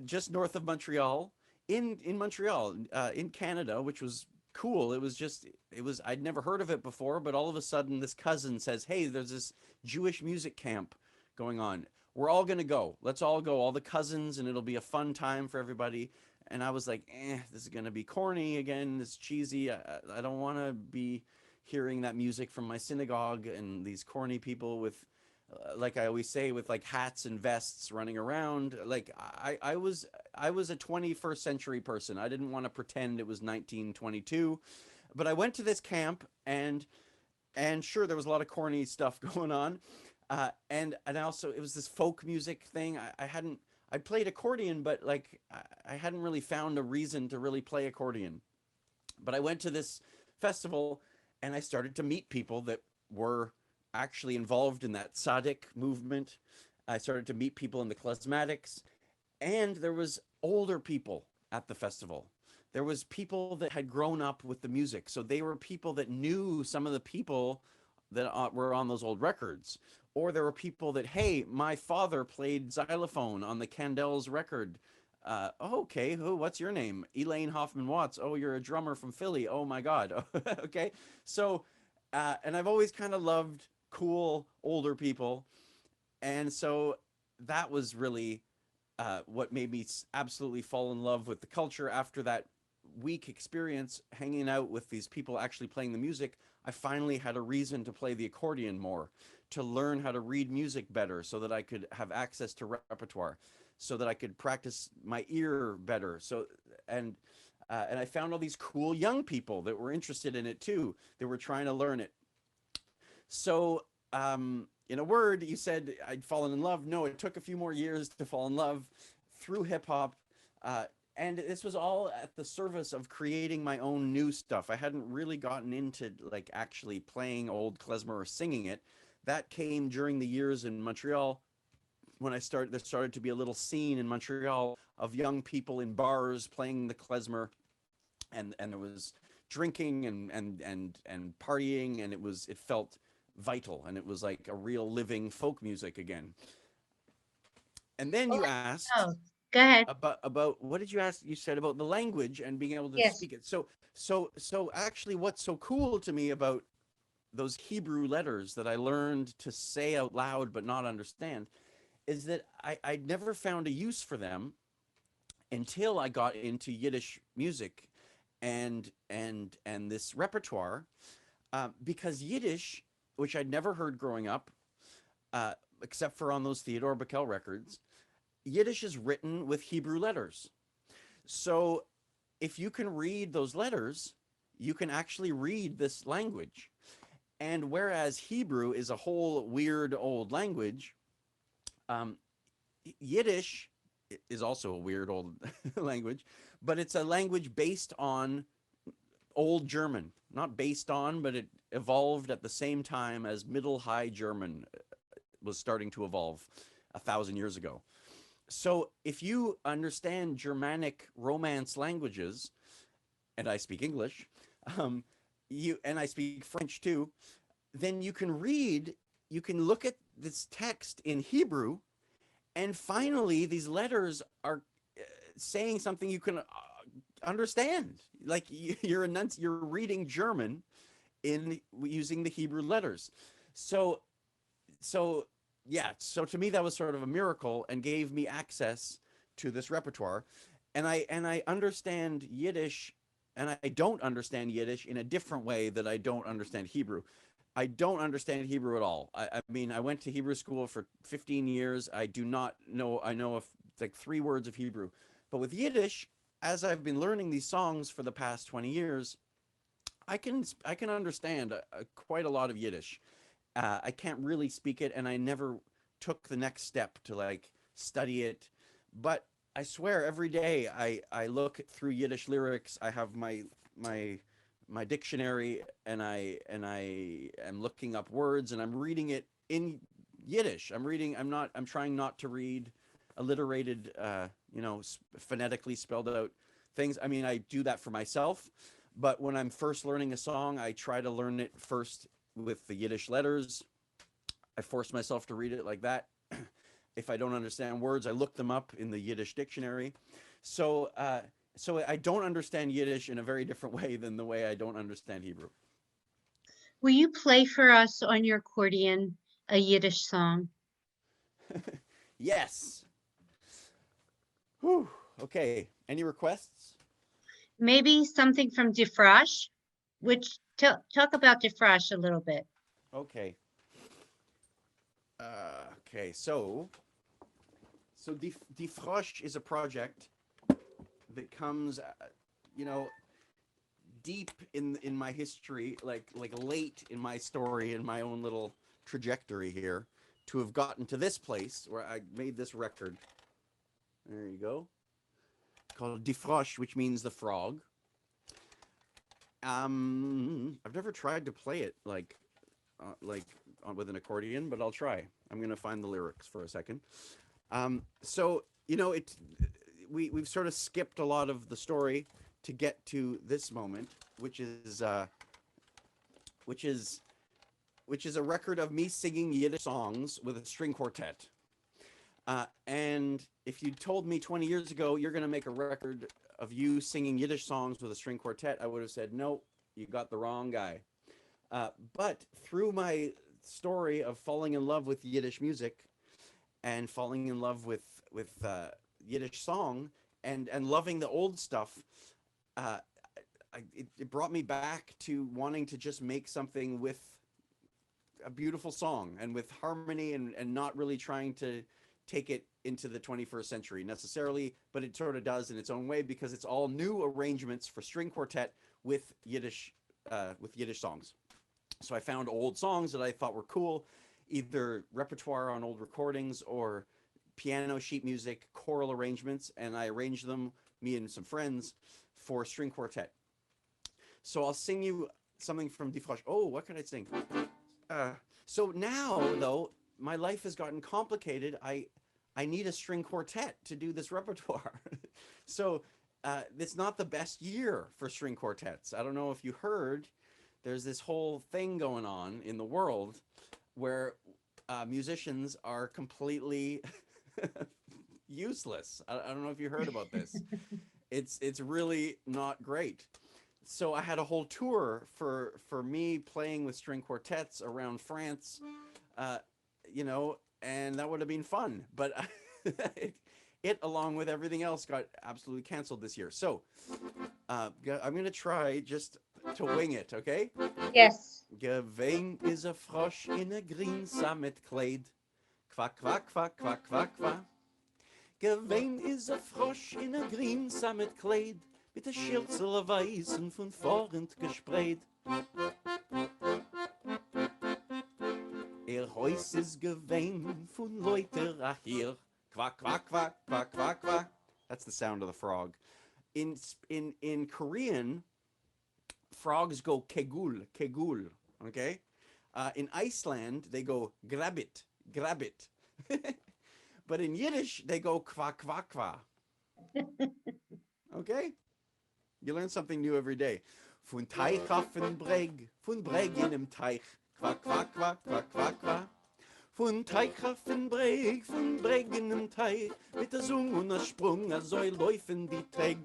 S3: just north of Montreal, in Montreal, in Canada, which was cool. It was I'd never heard of it before, but all of a sudden this cousin says, hey, there's this Jewish music camp going on. We're all going to go. Let's all go, all the cousins, and it'll be a fun time for everybody. and I was like, this is gonna be corny again. This cheesy. I don't want to be hearing that music from my synagogue and these corny people with, like I always say, with like hats and vests running around. Like I was a 21st century person. I didn't want to pretend it was 1922, but I went to this camp, and sure, there was a lot of corny stuff going on, and also it was this folk music thing. I hadn't I played accordion, but like I hadn't really found a reason to really play accordion. But I went to this festival, and I started to meet people that were actually involved in that Tzaddik movement. I started to meet people in the Klezmatics, and there was older people at the festival. There was people that had grown up with the music, so they were people that knew some of the people that were on those old records. Or there were people that, hey, my father played xylophone on the Candel's record. Oh, okay, what's your name? Elaine Hoffman-Watts. Oh, you're a drummer from Philly. Oh my God. Okay, so and I've always kind of loved cool older people, and so that was really what made me absolutely fall in love with the culture. After that week experience hanging out with these people actually playing the music, I finally had a reason to play the accordion more, to learn how to read music better so that I could have access to repertoire, so that I could practice my ear better. So and I found all these cool young people that were interested in it too. They were trying to learn it. So in a word, you said I'd fallen in love. No, it took a few more years to fall in love through hip hop. And this was all at the service of creating my own new stuff. I hadn't really gotten into like actually playing old klezmer or singing it. That came during the years in Montreal when there started to be a little scene in Montreal of young people in bars playing the klezmer, and there was drinking and partying, and it felt vital, and it was like a real living folk music again. And then you asked
S1: Oh, go ahead.
S3: about what did you ask? You said about the language and being able to
S1: Yes.
S3: speak it. So actually, what's so cool to me about those Hebrew letters that I learned to say out loud but not understand is that I never found a use for them until I got into Yiddish music and this repertoire, because Yiddish, which I'd never heard growing up, except for on those Theodore Bickel records, Yiddish is written with Hebrew letters. So if you can read those letters, you can actually read this language. And whereas Hebrew is a whole weird old language, um, Yiddish is also a weird old language, but it's a language based on Old German, not based on, but it evolved at the same time as Middle High German was starting to evolve 1,000 years ago. So if you understand Germanic Romance languages, and I speak English, and I speak French too, then you can look at this text in Hebrew, and finally these letters are saying something you can understand. Like you're reading German in using the Hebrew letters. So so yeah, so to me that was sort of a miracle and gave me access to this repertoire. And I understand Yiddish, and I don't understand Yiddish in a different way that I don't understand Hebrew. I don't understand Hebrew at all. I mean, I went to Hebrew school for 15 years. I do not know. I know like 3 words of Hebrew, but with Yiddish, as I've been learning these songs for the past 20 years, I can understand quite a lot of Yiddish. I can't really speak it, and I never took the next step to like study it. But I swear, every day I look through Yiddish lyrics. I have my dictionary, and I am looking up words, and I'm reading it in Yiddish. I'm trying not to read alliterated, phonetically spelled out things. I mean, I do that for myself, but when I'm first learning a song, I try to learn it first with the Yiddish letters. I force myself to read it like that. If I don't understand words, I look them up in the Yiddish dictionary. So I don't understand Yiddish in a very different way than the way I don't understand Hebrew.
S1: Will you play for us on your accordion a Yiddish song?
S3: Yes. Whew. Okay. Any requests?
S1: Maybe something from Defrosh, which talk about Defrosh a little bit.
S3: Okay. Okay. So Die Frosch is a project that comes, you know, deep in my history, like late in my story, in my own little trajectory here, to have gotten to this place where I made this record. There you go. Called Die Frosch, which means the frog. I've never tried to play it with an accordion, but I'll try. I'm gonna find the lyrics for a second. So you know, we've sort of skipped a lot of the story to get to this moment, which is a record of me singing Yiddish songs with a string quartet. And if you told me 20 years ago you're going to make a record of you singing Yiddish songs with a string quartet, I would have said, no, you got the wrong guy. But through my story of falling in love with Yiddish music and falling in love with Yiddish song and loving the old stuff, it brought me back to wanting to just make something with a beautiful song and with harmony and not really trying to take it into the 21st century necessarily, but it sort of does in its own way because it's all new arrangements for string quartet with Yiddish songs. So I found old songs that I thought were cool, either repertoire on old recordings or piano sheet music, choral arrangements, and I arranged them, me and some friends, for string quartet. So I'll sing you something from Die Frosch. Oh, what can I sing? So now, though, my life has gotten complicated. I need a string quartet to do this repertoire. So it's not the best year for string quartets. I don't know if you heard, there's this whole thing going on in the world where musicians are completely useless. I don't know if you heard about this. It's really not great. So I had a whole tour for me playing with string quartets around France, you know, and that would have been fun. But it along with everything else got absolutely canceled this year. So I'm going to try just to wing it, okay?
S1: Yes.
S3: Gewein is a frosch in a green sammet kleid. Quack, quack, quack, quack, quack, quack. Gewein is a frosch in a green sammet kleid. Mit der Schürzel weißen von vorend gespreit. Heus is gewein von Leute hier. Quack, quack, quack, quack, quack, quack. That's the sound of the frog. In Korean, frogs go kegul, kegul, okay? In Iceland, they go grabit, grabit. But in Yiddish, they go kwa, kwa, kwa. Okay? You learn something new every day. Von Teich auf den Breg, von Breg in dem Teich. Qua, qua, qua, qua, qua, qua. Von Teich auf den Breg, von Breg in dem Teich. Mit der Sung und der Sprung, so laufen die Träg.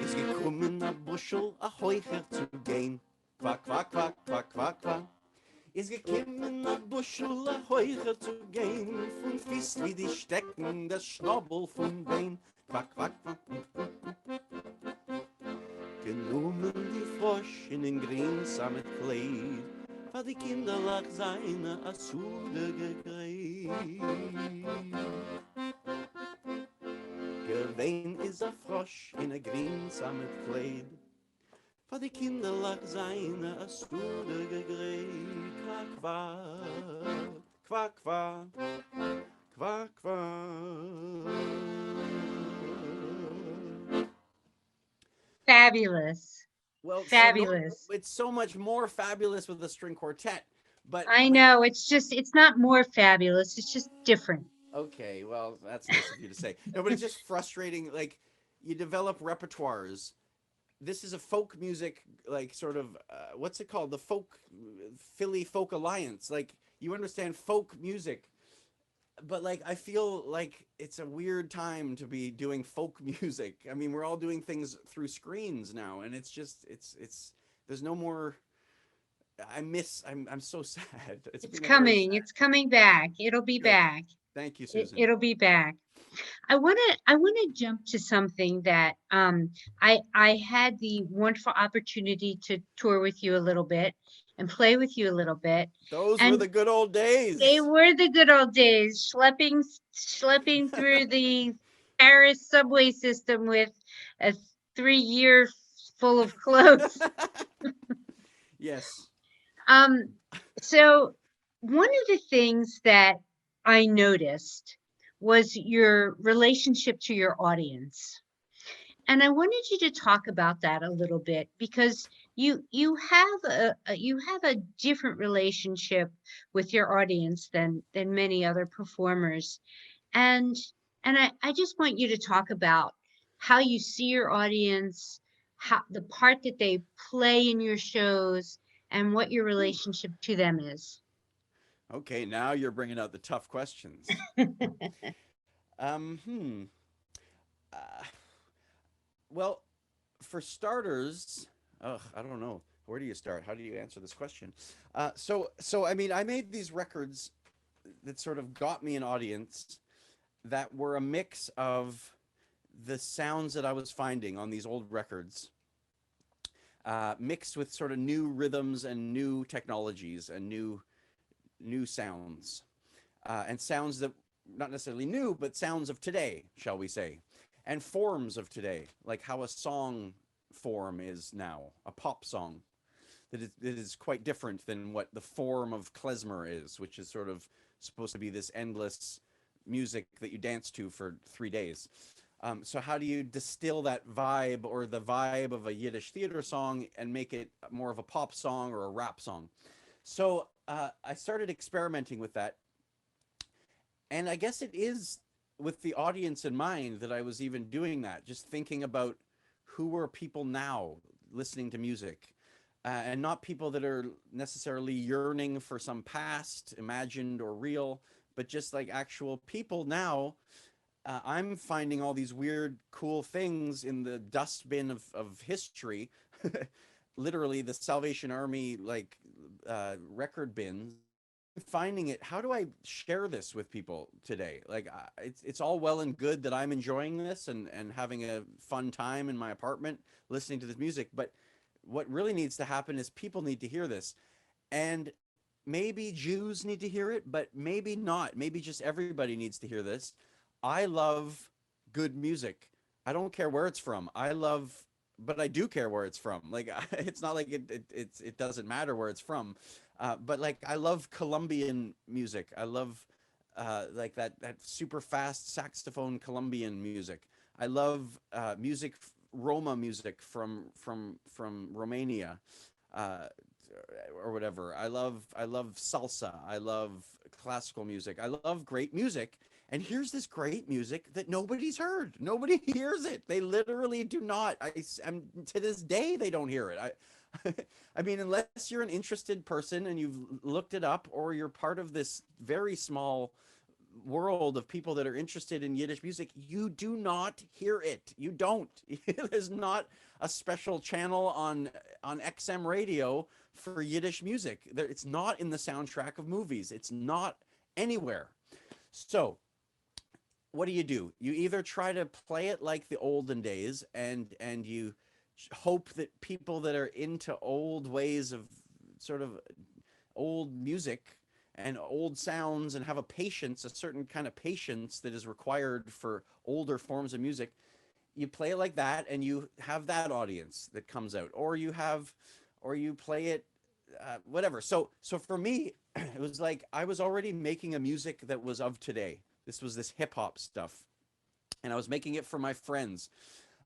S3: Is gekommen a Buschel, a Heucher zu gehen. Quack, quack, quack, quack, quack, quack. Is gekommen a Buschel, a Heucher zu gehen. Von Fies wie die Stecken, der Schnabel von Bein. Quack, quack, quack. Genommen die Frosch in den grün sammet Kleid. War die Kinderlach seine a Sude gekriegt. Gewein is a Frosch in a green sammet Kleid. Vor die Kinderlach seine a Sude gegräht. Quack, quack, quack, quack, quack, quack.
S1: Fabulous.
S3: Well,
S1: Fabulous.
S3: So it's so much more fabulous with a string quartet. But
S1: I know, it's not more fabulous, it's just different.
S3: Okay, well, that's nice of you to say. No, but it's just frustrating. Like, you develop repertoires. This is a folk music, like, sort of, what's it called? The Philly Folk Alliance. Like, you understand folk music, but like, I feel like it's a weird time to be doing folk music. I mean, we're all doing things through screens now, and it's just, there's no more. I'm so sad. It's
S1: It's
S3: been a very
S1: coming.
S3: sad.
S1: It's coming back. It'll be
S3: Good.
S1: back.
S3: Thank you,
S1: It,
S3: Susan.
S1: it'll be back. I want to jump to something that I had the wonderful opportunity to tour with you a little bit and play with you a little bit,
S3: Those were
S1: and
S3: the good old
S1: they
S3: days.
S1: were the good old days, schlepping through the Paris subway system with a 3 year full of clothes.
S3: Yes.
S1: Um, so one of the things that I noticed was your relationship to your audience. And I wanted you to talk about that a little bit because you have you have a different relationship with your audience than many other performers. And I just want you to talk about how you see your audience, how the part that they play in your shows, and what your
S3: Whew.
S1: relationship to them is.
S3: Okay, now you're bringing out the tough questions. Hmm. Uh, well, for starters, ugh, I don't know. Where do you start? How do you answer this question? So I mean, I made these records that sort of got me an audience that were a mix of the sounds that I was finding on these old records, mixed with sort of new rhythms and new technologies and new sounds, and sounds that not necessarily new, but sounds of today, shall we say, and forms of today, like how a song form is now, a pop song that is quite different than what the form of klezmer is, which is sort of supposed to be this endless music that you dance to for 3 days. So how do you distill that vibe or the vibe of a Yiddish theater song and make it more of a pop song or a rap song? So I started experimenting with that, and I guess it is with the audience in mind that I was even doing that, just thinking about who are people now listening to music, and not people that are necessarily yearning for some past, imagined or real, but just like actual people now. I'm finding all these weird, cool things in the dustbin of history, literally the Salvation Army like record bins. I'm finding it. How do I share this with people today? Like, it's all well and good that I'm enjoying this and having a fun time in my apartment listening to this music, but what really needs to happen is people need to hear this, and maybe Jews need to hear it, but maybe not. Maybe just everybody needs to hear this. I love good music. I don't care where it's from. I love, but I do care where it's from. Like, it's not like it doesn't matter where it's from. But like, I love Colombian music. I love like that super fast saxophone Colombian music. I love music, Roma music from Romania, uh, or whatever. I love salsa. I love classical music. I love great music. And here's this great music that nobody's heard. Nobody hears it. They literally do not. To this day they don't hear it. I mean, unless you're an interested person and you've looked it up, or you're part of this very small world of people that are interested in Yiddish music, you do not hear it. You don't. There's not a special channel on XM radio for Yiddish music. It's not in the soundtrack of movies. It's not anywhere. So, what do? You either try to play it like the olden days, and you hope that people that are into old ways of sort of old music and old sounds and have a certain kind of patience that is required for older forms of music. You play it like that, and you have that audience that comes out, or you play it, whatever. So for me, it was like I was already making a music that was of today. This was this hip hop stuff, and I was making it for my friends.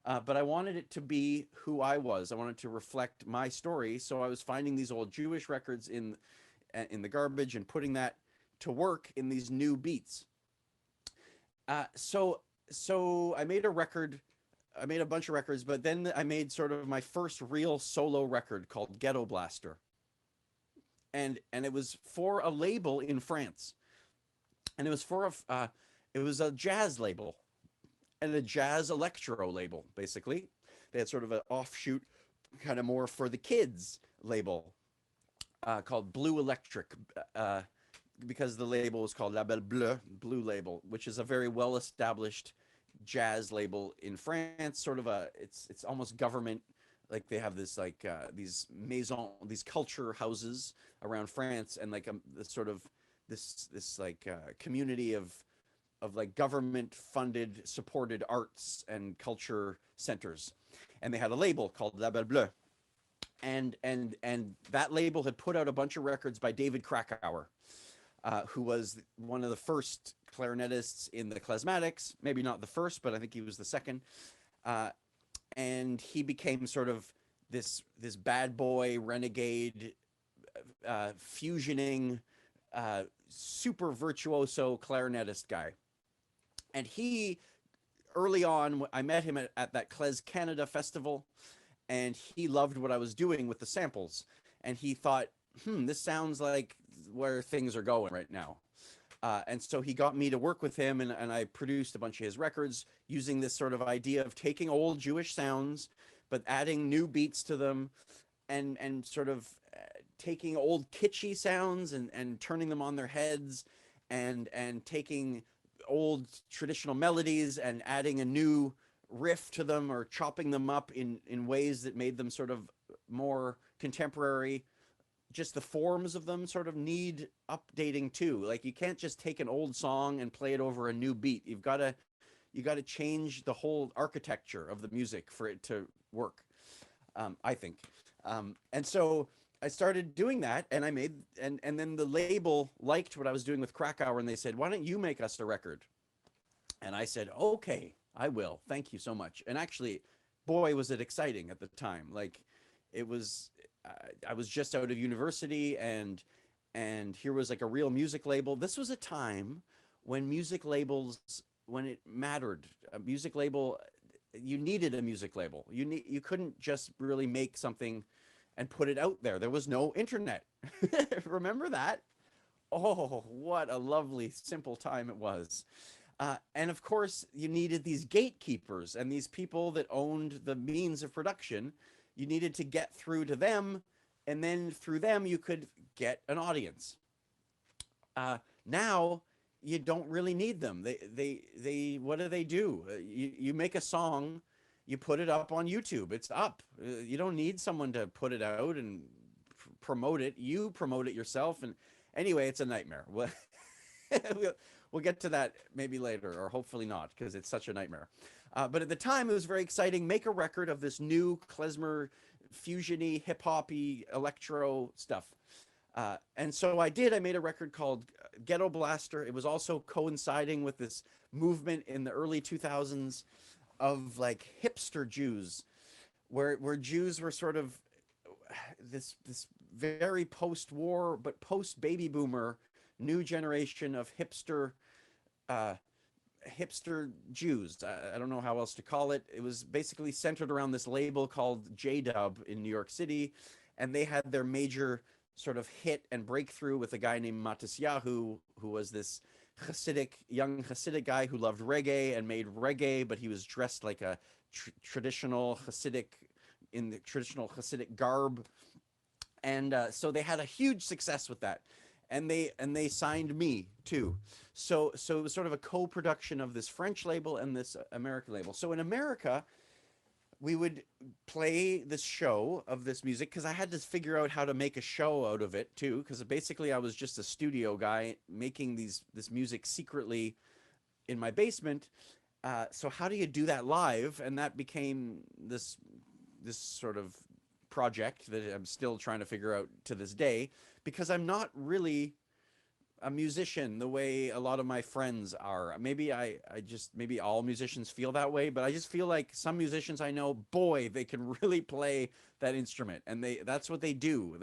S3: But I wanted it to be who I was. I wanted to reflect my story. So I was finding these old Jewish records in the garbage and putting that to work in these new beats. So I made a record. I made a bunch of records, but then I made sort of my first real solo record called Ghetto Blaster, and it was for a label in France, and it was for it was a jazz label and a jazz electro label. Basically, they had sort of an offshoot, kind of more for the kids label called Blue Electric. Because the label was called Label Bleu, Blue Label, which is a very well established jazz label in France. Sort of it's almost government. Like they have this like these maison, these culture houses around France, and like this sort of this like community of like government funded supported arts and culture centers, and they had a label called Label Bleu, and that label had put out a bunch of records by David Krakauer, who was one of the first clarinetists in the Klezmatics. Maybe not the first, but I think he was the second. Uh, and he became sort of this bad boy renegade, fusioning, super virtuoso clarinetist guy. And he early on, I met him at that Klez Canada festival, and he loved what I was doing with the samples, and he thought, this sounds like where things are going right now. And so he got me to work with him, and I produced a bunch of his records using this sort of idea of taking old Jewish sounds, but adding new beats to them, and sort of taking old kitschy sounds and turning them on their heads, and taking old traditional melodies and adding a new riff to them, or chopping them up in ways that made them sort of more contemporary. Just the forms of them sort of need updating too. Like you can't just take an old song and play it over a new beat. You got to change the whole architecture of the music for it to work. I think. And so I started doing that, and I made and then the label liked what I was doing with Krakow, and they said, "Why don't you make us a record?" And I said, "Okay, I will. Thank you so much." And actually, boy, was it exciting at the time. Like it was I was just out of university, and here was like a real music label. This was a time when music labels, when it mattered. A music label, you needed a music label. You couldn't just really make something and put it out there. There was no internet. Remember that? Oh, what a lovely, simple time it was. And of course, you needed these gatekeepers and these people that owned the means of production. You needed to get through to them, and then through them, you could get an audience. Now, you don't really need them. What do they do? You make a song, you put it up on YouTube. It's up. You don't need someone to put it out and promote it. You promote it yourself. And anyway, it's a nightmare. We'll get to that maybe later, or hopefully not, because it's such a nightmare. But at the time, it was very exciting. Make a record of this new klezmer, fusiony, hip hoppy, electro stuff. And so I did. I made a record called Ghetto Blaster. It was also coinciding with this movement in the early 2000s of like hipster Jews, where Jews were sort of this very post-war but post-baby boomer new generation of uh, hipster Jews. I don't know how else to call it. It was basically centered around this label called J-Dub in New York City, and they had their major sort of hit and breakthrough with a guy named Matisyahu, who was this young Hasidic guy who loved reggae and made reggae, but he was dressed like a traditional Hasidic, in the traditional Hasidic garb. And so they had a huge success with that. And they signed me too. So it was sort of a co-production of this French label and this American label. So in America, we would play this show of this music, because I had to figure out how to make a show out of it too, because basically I was just a studio guy making this music secretly in my basement. So how do you do that live? And that became this sort of project that I'm still trying to figure out to this day, because I'm not really a musician the way a lot of my friends are. Maybe maybe all musicians feel that way, but I just feel like some musicians I know, boy, they can really play that instrument, and that's what they do.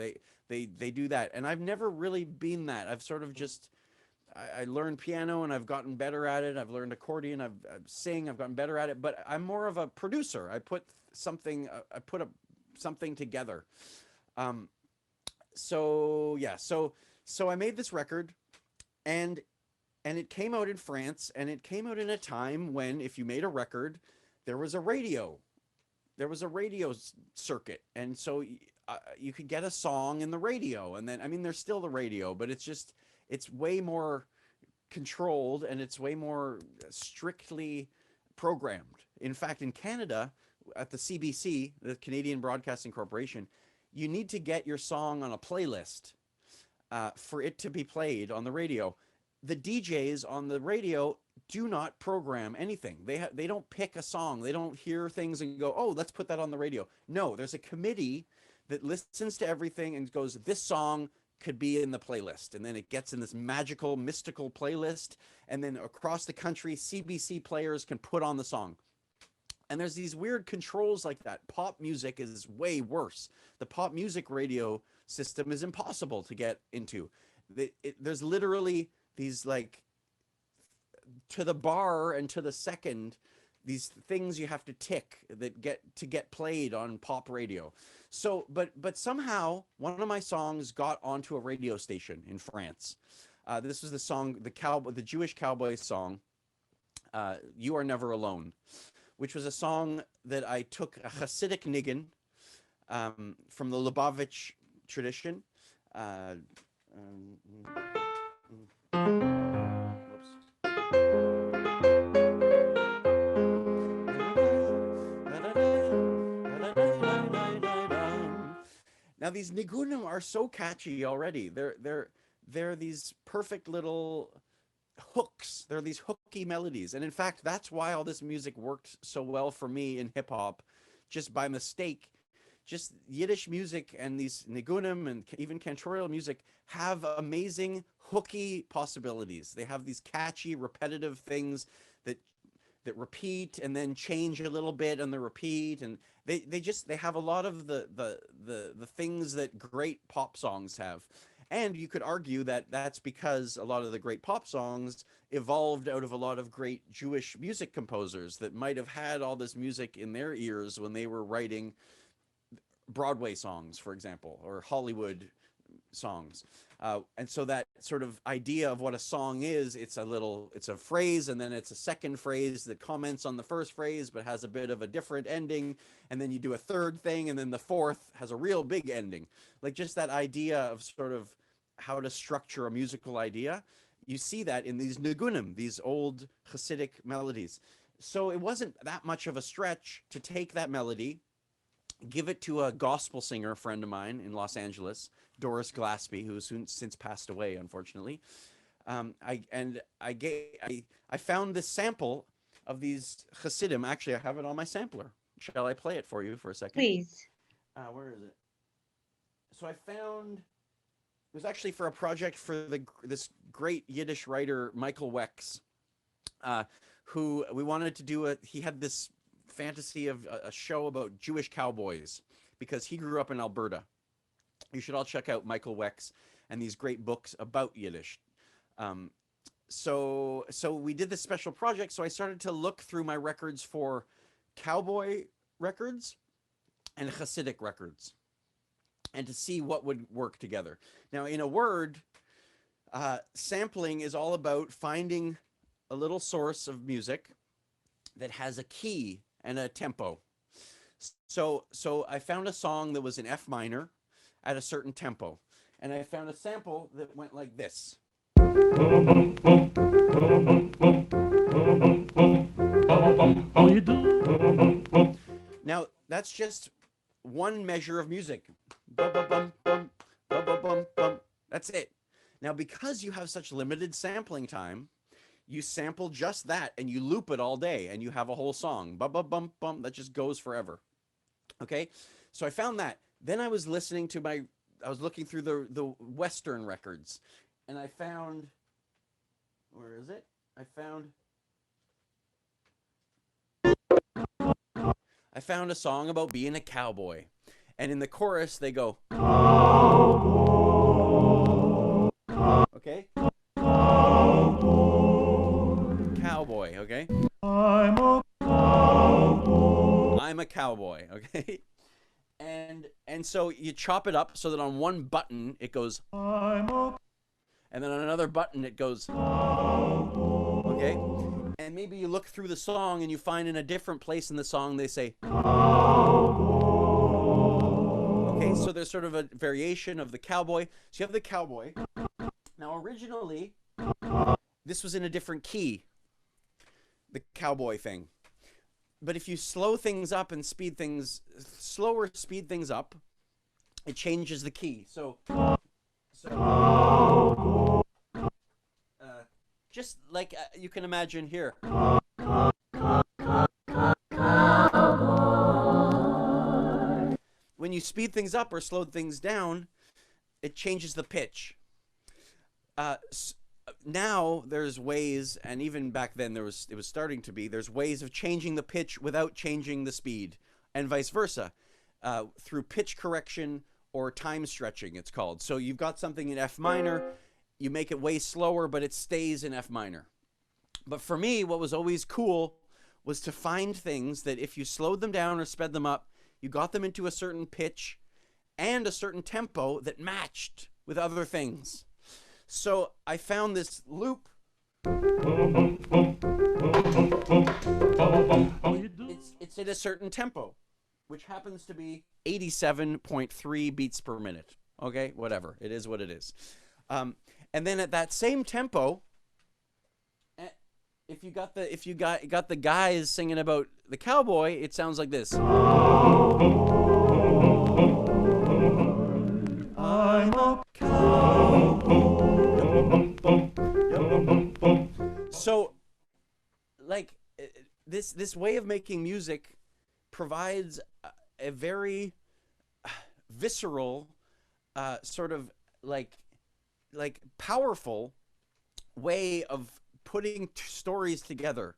S3: They do that. And I've never really been that. I've sort of just, I learned piano and I've gotten better at it. I've learned accordion. I've sing. I've gotten better at it. But I'm more of a producer. I put something. I put something together. Um, so yeah. So I made this record, and it came out in France, and it came out in a time when if you made a record, there was a radio. There was a radio circuit, and so you could get a song in the radio, and then I mean, there's still the radio, but it's way more controlled and it's way more strictly programmed. In fact, in Canada, at the CBC, the Canadian Broadcasting Corporation, you need to get your song on a playlist for it to be played on the radio. The DJs on the radio do not program anything. They don't pick a song. They don't hear things and go, "Oh, let's put that on the radio." No, there's a committee that listens to everything and goes, "This song could be in the playlist." And then it gets in this magical, mystical playlist. And then across the country, CBC players can put on the song. And there's these weird controls like that. Pop music is way worse. The pop music radio system is impossible to get into. There's literally these like to the bar and to the second, these things you have to tick that get played on pop radio. So, but somehow one of my songs got onto a radio station in France. This was the song, the Jewish cowboy song, "You Are Never Alone," which was a song that I took a Hasidic niggin from the Lubavitch tradition. Now these nigunim are so catchy already. They're these perfect little hooks. They're these hooky melodies. And in fact, that's why all this music worked so well for me in hip hop, just by mistake. Just Yiddish music and these nigunim and even cantorial music have amazing hooky possibilities. They have these catchy, repetitive things that repeat and then change a little bit and the repeat, and they have a lot of the things that great pop songs have. And you could argue that that's because a lot of the great pop songs evolved out of a lot of great Jewish music composers that might have had all this music in their ears when they were writing Broadway songs, for example, or Hollywood songs. And so that sort of idea of what a song is, it's a phrase, and then it's a second phrase that comments on the first phrase, but has a bit of a different ending. And then you do a third thing, and then the fourth has a real big ending. Like just that idea of sort of how to structure a musical idea. You see that in these nigunim, these old Hasidic melodies. So it wasn't that much of a stretch to take that melody, give it to a gospel singer friend of mine in Los Angeles, Doris Glaspie, who's since passed away, unfortunately. I found this sample of these Hasidim. Actually, I have it on my sampler. Shall I play it for you for a second?
S1: Please.
S3: Where is it? So I found, it was actually for a project for this great Yiddish writer, Michael Wex, who we wanted to do he had this fantasy of a show about Jewish cowboys because he grew up in Alberta. You should all check out Michael Wex and these great books about Yiddish. So we did this special project. So I started to look through my records for cowboy records and Hasidic records, and to see what would work together. Now, in a word, sampling is all about finding a little source of music that has a key and a tempo. So I found a song that was in F minor at a certain tempo, and I found a sample that went like this. Now, that's just one measure of music. That's it. Now, because you have such limited sampling time, you sample just that and you loop it all day and you have a whole song. That just goes forever. Okay? So I found that. Then I was listening to I was looking through the Western records, and I found, where is it? I found a song about being a cowboy. And in the chorus, they go, cowboy. Okay? I'm a cowboy, okay? And so you chop it up so that on one button it goes, and then on another button it goes, okay? And maybe you look through the song and you find in a different place in the song they say, okay, so there's sort of a variation of the cowboy. So you have the cowboy. Now originally, this was in a different key, the cowboy thing. But if you slow things up and speed things up, it changes the key. So just like you can imagine here. When you speed things up or slow things down, it changes the pitch. Now there's ways, and even back then it was starting to be, there's ways of changing the pitch without changing the speed, and vice versa, through pitch correction or time stretching, it's called. So you've got something in F minor, you make it way slower, but it stays in F minor. But for me, what was always cool was to find things that if you slowed them down or sped them up, you got them into a certain pitch and a certain tempo that matched with other things. So I found this loop. It's at a certain tempo, which happens to be 87.3 beats per minute. Okay, whatever. It is what it is. And then at that same tempo, if you got the guys singing about the cowboy, it sounds like this. I'm a cowboy. So, like, this way of making music provides a very visceral, sort of like powerful way of putting stories together,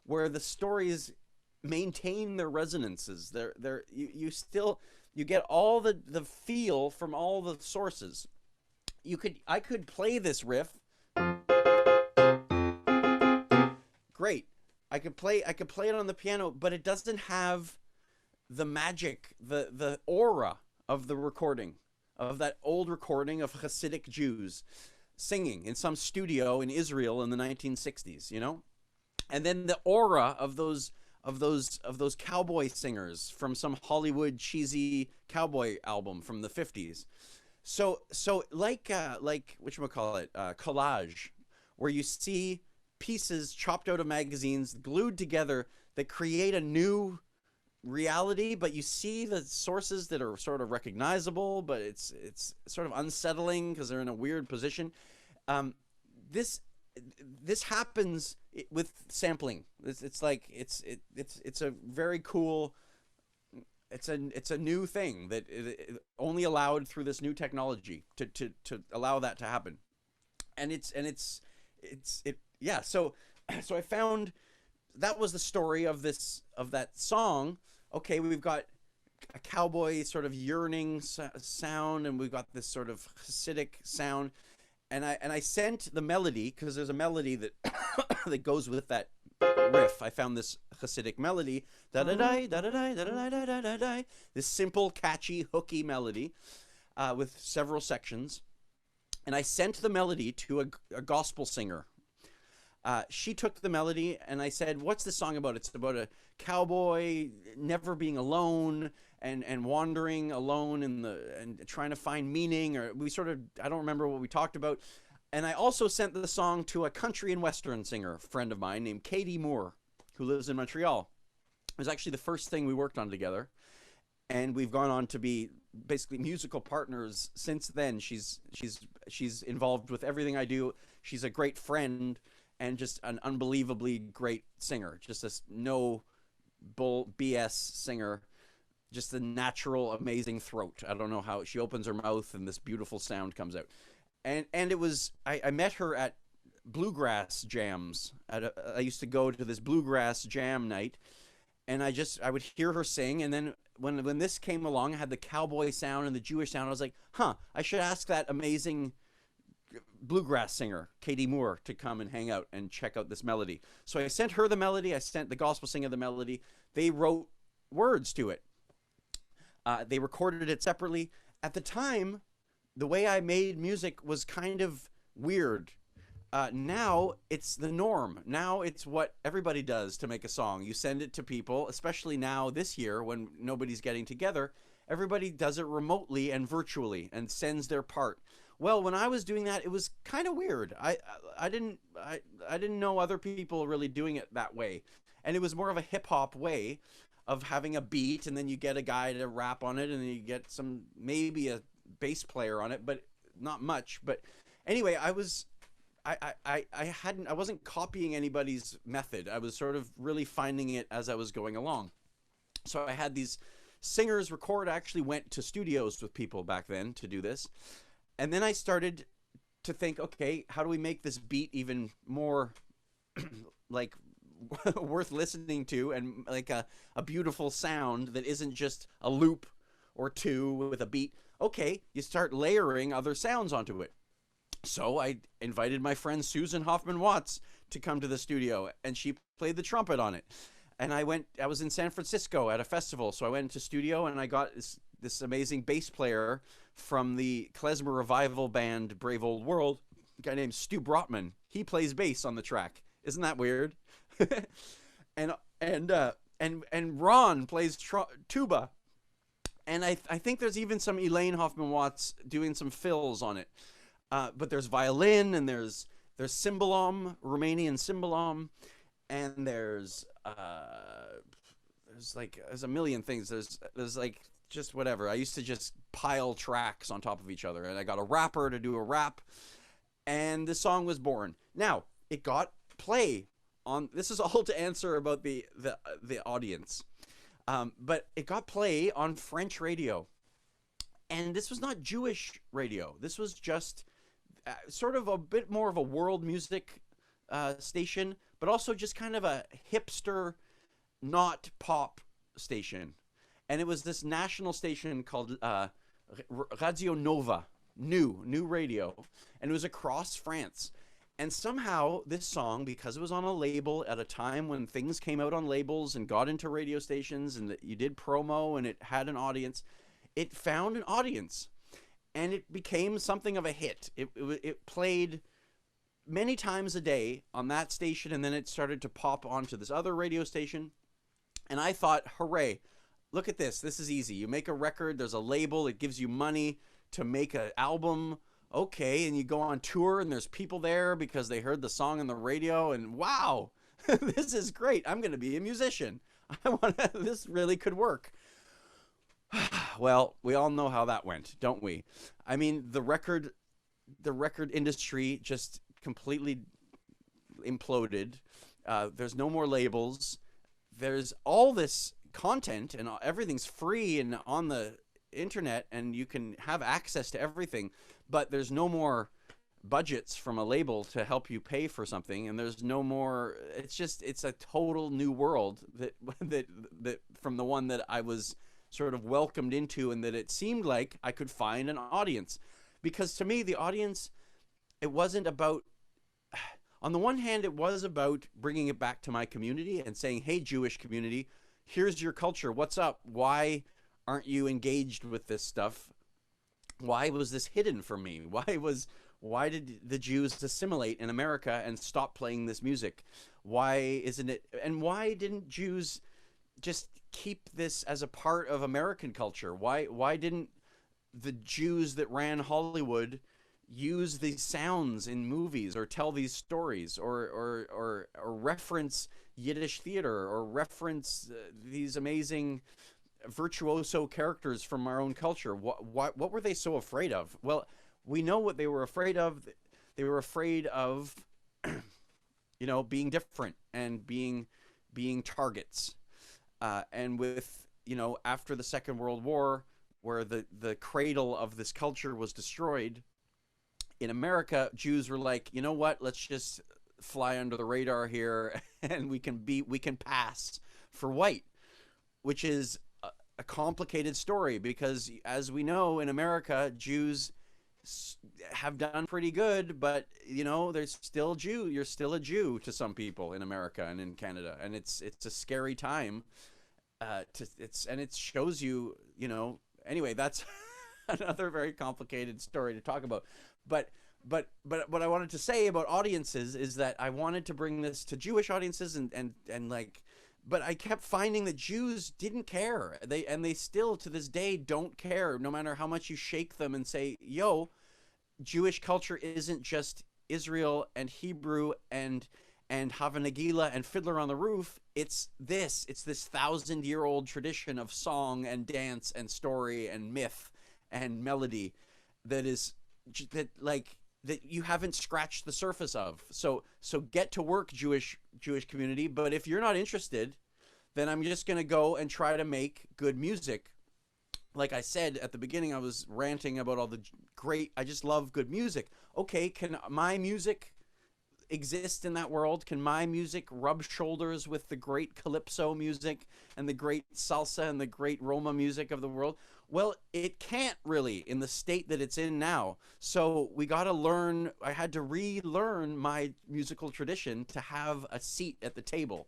S3: where the stories maintain their resonances. You get all the feel from all the sources. I could play this riff. Great. I could play it on the piano, but it doesn't have the magic, the aura of the recording, of that old recording of Hasidic Jews singing in some studio in Israel in the 1960s, you know? And then the aura of those cowboy singers from some Hollywood cheesy cowboy album from the 50s. So like whatchamacallit, collage, where you see pieces chopped out of magazines, glued together, that create a new reality, but you see the sources that are sort of recognizable, but it's sort of unsettling because they're in a weird position. This happens with sampling. It's a very cool. It's a new thing that it only allowed through this new technology to allow that to happen, yeah. So I found that was the story of that song. Okay, we've got a cowboy sort of yearning sound, and we've got this sort of Hasidic sound, and I sent the melody, because there's a melody that that goes with that riff. I found this Hasidic melody, da da da da da da da da da da da, this simple, catchy, hooky melody with several sections, and I sent the melody to a gospel singer. She took the melody, and I said, "What's this song about?" It's about a cowboy never being alone and wandering alone and trying to find meaning. Or I don't remember what we talked about. And I also sent the song to a country and western singer friend of mine named Katie Moore, who lives in Montreal. It was actually the first thing we worked on together, and we've gone on to be basically musical partners since then. She's involved with everything I do. She's a great friend and just an unbelievably great singer. Just a no bull BS singer. Just a natural, amazing throat. I don't know how she opens her mouth and this beautiful sound comes out. And it was, I met her at bluegrass jams. I used to go to this bluegrass jam night, and I would hear her sing, and then when this came along, I had the cowboy sound and the Jewish sound. I was like, I should ask that amazing bluegrass singer, Katie Moore, to come and hang out and check out this melody. So I sent her the melody. I sent the gospel singer the melody. They wrote words to it. They recorded it separately. At the time, the way I made music was kind of weird. Now it's the norm. Now it's what everybody does to make a song. You send it to people, especially now this year when nobody's getting together. Everybody does it remotely and virtually and sends their part. Well, when I was doing that, it was kind of weird. I didn't know other people really doing it that way, and it was more of a hip hop way of having a beat, and then you get a guy to rap on it, and then you get some, maybe a bass player on it, but not much. But anyway, I wasn't copying anybody's method. I was sort of really finding it as I was going along. So I had these singers record. I actually went to studios with people back then to do this. And then I started to think, okay, how do we make this beat even more like worth listening to, and like a beautiful sound that isn't just a loop or two with a beat? Okay, you start layering other sounds onto it. So I invited my friend Susan Hoffman-Watts to come to the studio, and she played the trumpet on it. And I was in San Francisco at a festival, so I went into studio and I got this amazing bass player from the Klezmer revival band Brave Old World, a guy named Stu Brotman. He plays bass on the track. Isn't that weird? and Ron plays tuba. And I think there's even some Elaine Hoffman-Watts doing some fills on it. But there's violin, and there's cymbalom, Romanian cymbalom, and there's a million things. There's like just whatever. I used to just pile tracks on top of each other, and I got a rapper to do a rap, and the song was born. Now it got play on. This is all to answer about the audience, but it got play on French radio, and this was not Jewish radio. This was just sort of a bit more of a world music station, but also just kind of a hipster, not pop station. And it was this national station called Radio Nova, new radio, and it was across France. And somehow this song, because it was on a label at a time when things came out on labels and got into radio stations, and that you did promo and it had an audience, it found an audience, and it became something of a hit. It played many times a day on that station, and then it started to pop onto this other radio station. And I thought, hooray, look at this. This is easy. You make a record, there's a label, it gives you money to make an album. Okay, and you go on tour, and there's people there because they heard the song on the radio, and wow, this is great. I'm going to be a musician. This really could work. Well, we all know how that went, don't we? I mean, the record industry just completely imploded. There's no more labels. There's all this content, and everything's free and on the internet, and you can have access to everything, but there's no more budgets from a label to help you pay for something, and there's no more. It's a total new world that from the one that I was sort of welcomed into, and that it seemed like I could find an audience. Because to me, the audience, it wasn't about, on the one hand, it was about bringing it back to my community and saying, hey, Jewish community, here's your culture. What's up? Why aren't you engaged with this stuff? Why was this hidden from me? Why did the Jews assimilate in America and stop playing this music? Why isn't it? And why didn't Jews just keep this as a part of American culture? Why didn't the Jews that ran Hollywood use these sounds in movies, or tell these stories, or reference Yiddish theater, or reference these amazing virtuoso characters from our own culture? What were they so afraid of? Well, we know what they were afraid of. They were afraid of, being different and being targets. And with, after the Second World War, where the cradle of this culture was destroyed, in America, Jews were like, you know what? Let's just fly under the radar here, and we can pass for white, which is a complicated story, because as we know, in America, Jews have done pretty good, but there's still Jew. You're still a Jew to some people in America and in Canada, and it's a scary time. it shows you, anyway, that's another very complicated story to talk about. But what I wanted to say about audiences is that I wanted to bring this to Jewish audiences, and like, but I kept finding that Jews didn't care. They still to this day don't care, no matter how much you shake them and say, yo, Jewish culture isn't just Israel and Hebrew and Hava Nagila and Fiddler on the Roof. It's this 1,000-year-old tradition of song and dance and story and myth and melody that you haven't scratched the surface of. So get to work, Jewish community. But if you're not interested, then I'm just gonna go and try to make good music. Like I said at the beginning, I was ranting about all the great. I just love good music. Okay, can my music exist in that world? Can my music rub shoulders with the great calypso music and the great salsa and the great Roma music of the world? Well, it can't really in the state that it's in now. So we got to learn. I had to relearn my musical tradition to have a seat at the table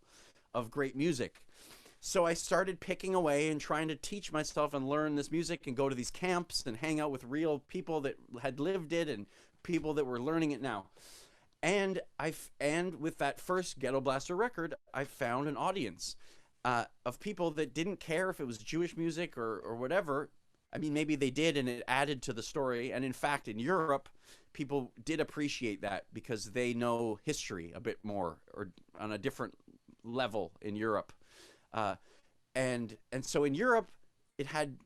S3: of great music. So I started picking away and trying to teach myself and learn this music and go to these camps and hang out with real people that had lived it and people that were learning it now. And with that first Ghetto Blaster record, I found an audience of people that didn't care if it was Jewish music or whatever. I mean, maybe they did, and it added to the story. And in fact, in Europe, people did appreciate that because they know history a bit more, or on a different level in Europe. And so in Europe, it had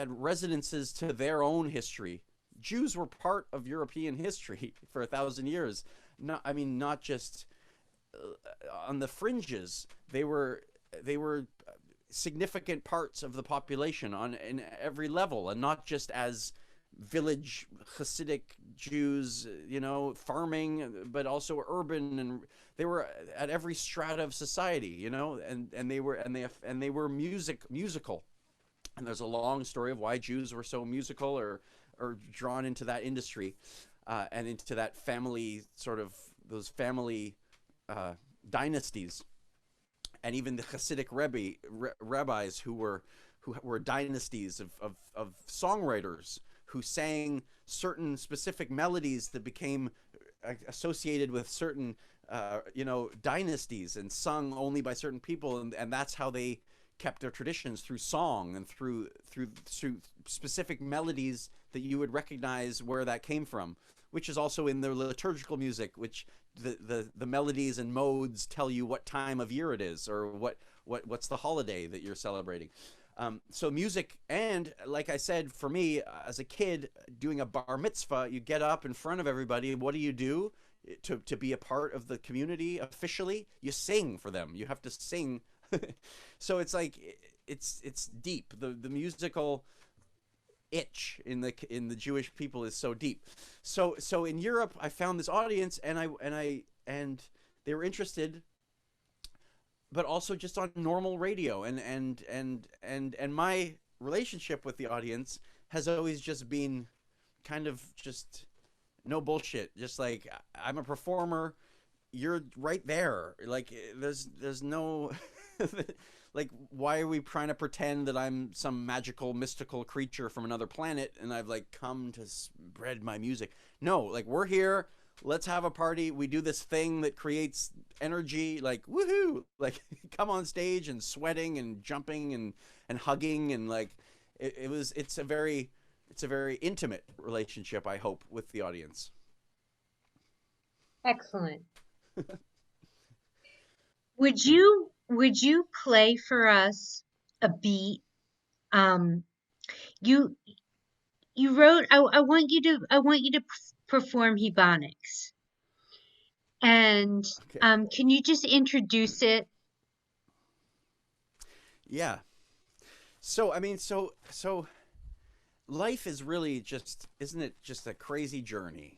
S3: resonances to their own history. Jews were part of European history for 1,000 years. Not just on the fringes. They were significant parts of the population in every level, and not just as village Hasidic Jews, farming, but also urban, and they were at every strata of society, and they were musical. And there's a long story of why Jews were so musical or drawn into that industry. And into that family, those family dynasties, and even the Hasidic rabbis who were dynasties of songwriters who sang certain specific melodies that became associated with certain dynasties and sung only by certain people, and that's how they kept their traditions, through song and through specific melodies that you would recognize where that came from. Which is also in the liturgical music, which the melodies and modes tell you what time of year it is, or what's the holiday that you're celebrating. So music, and like I said, for me as a kid doing a bar mitzvah, you get up in front of everybody. What do you do to be a part of the community officially? You sing for them. You have to sing. So it's like it's deep. The musical itch in the Jewish people is so deep. So in Europe, I found this audience, and they were interested, but also just on normal radio, and my relationship with the audience has always just been kind of just no bullshit. Just like, I'm a performer, you're right there. Like, there's no like, why are we trying to pretend that I'm some magical, mystical creature from another planet and I've like come to spread my music? No, like, we're here. Let's have a party. We do this thing that creates energy, like, woohoo, like, come on stage and sweating and jumping and hugging. And like, it's a very intimate relationship, I hope, with the audience.
S1: Excellent. Would you play for us a beat? You wrote. I want you to perform Hebonics, and
S3: Okay.
S1: can you just introduce it?
S3: Yeah. So I mean, so life is really just, isn't it just a crazy journey?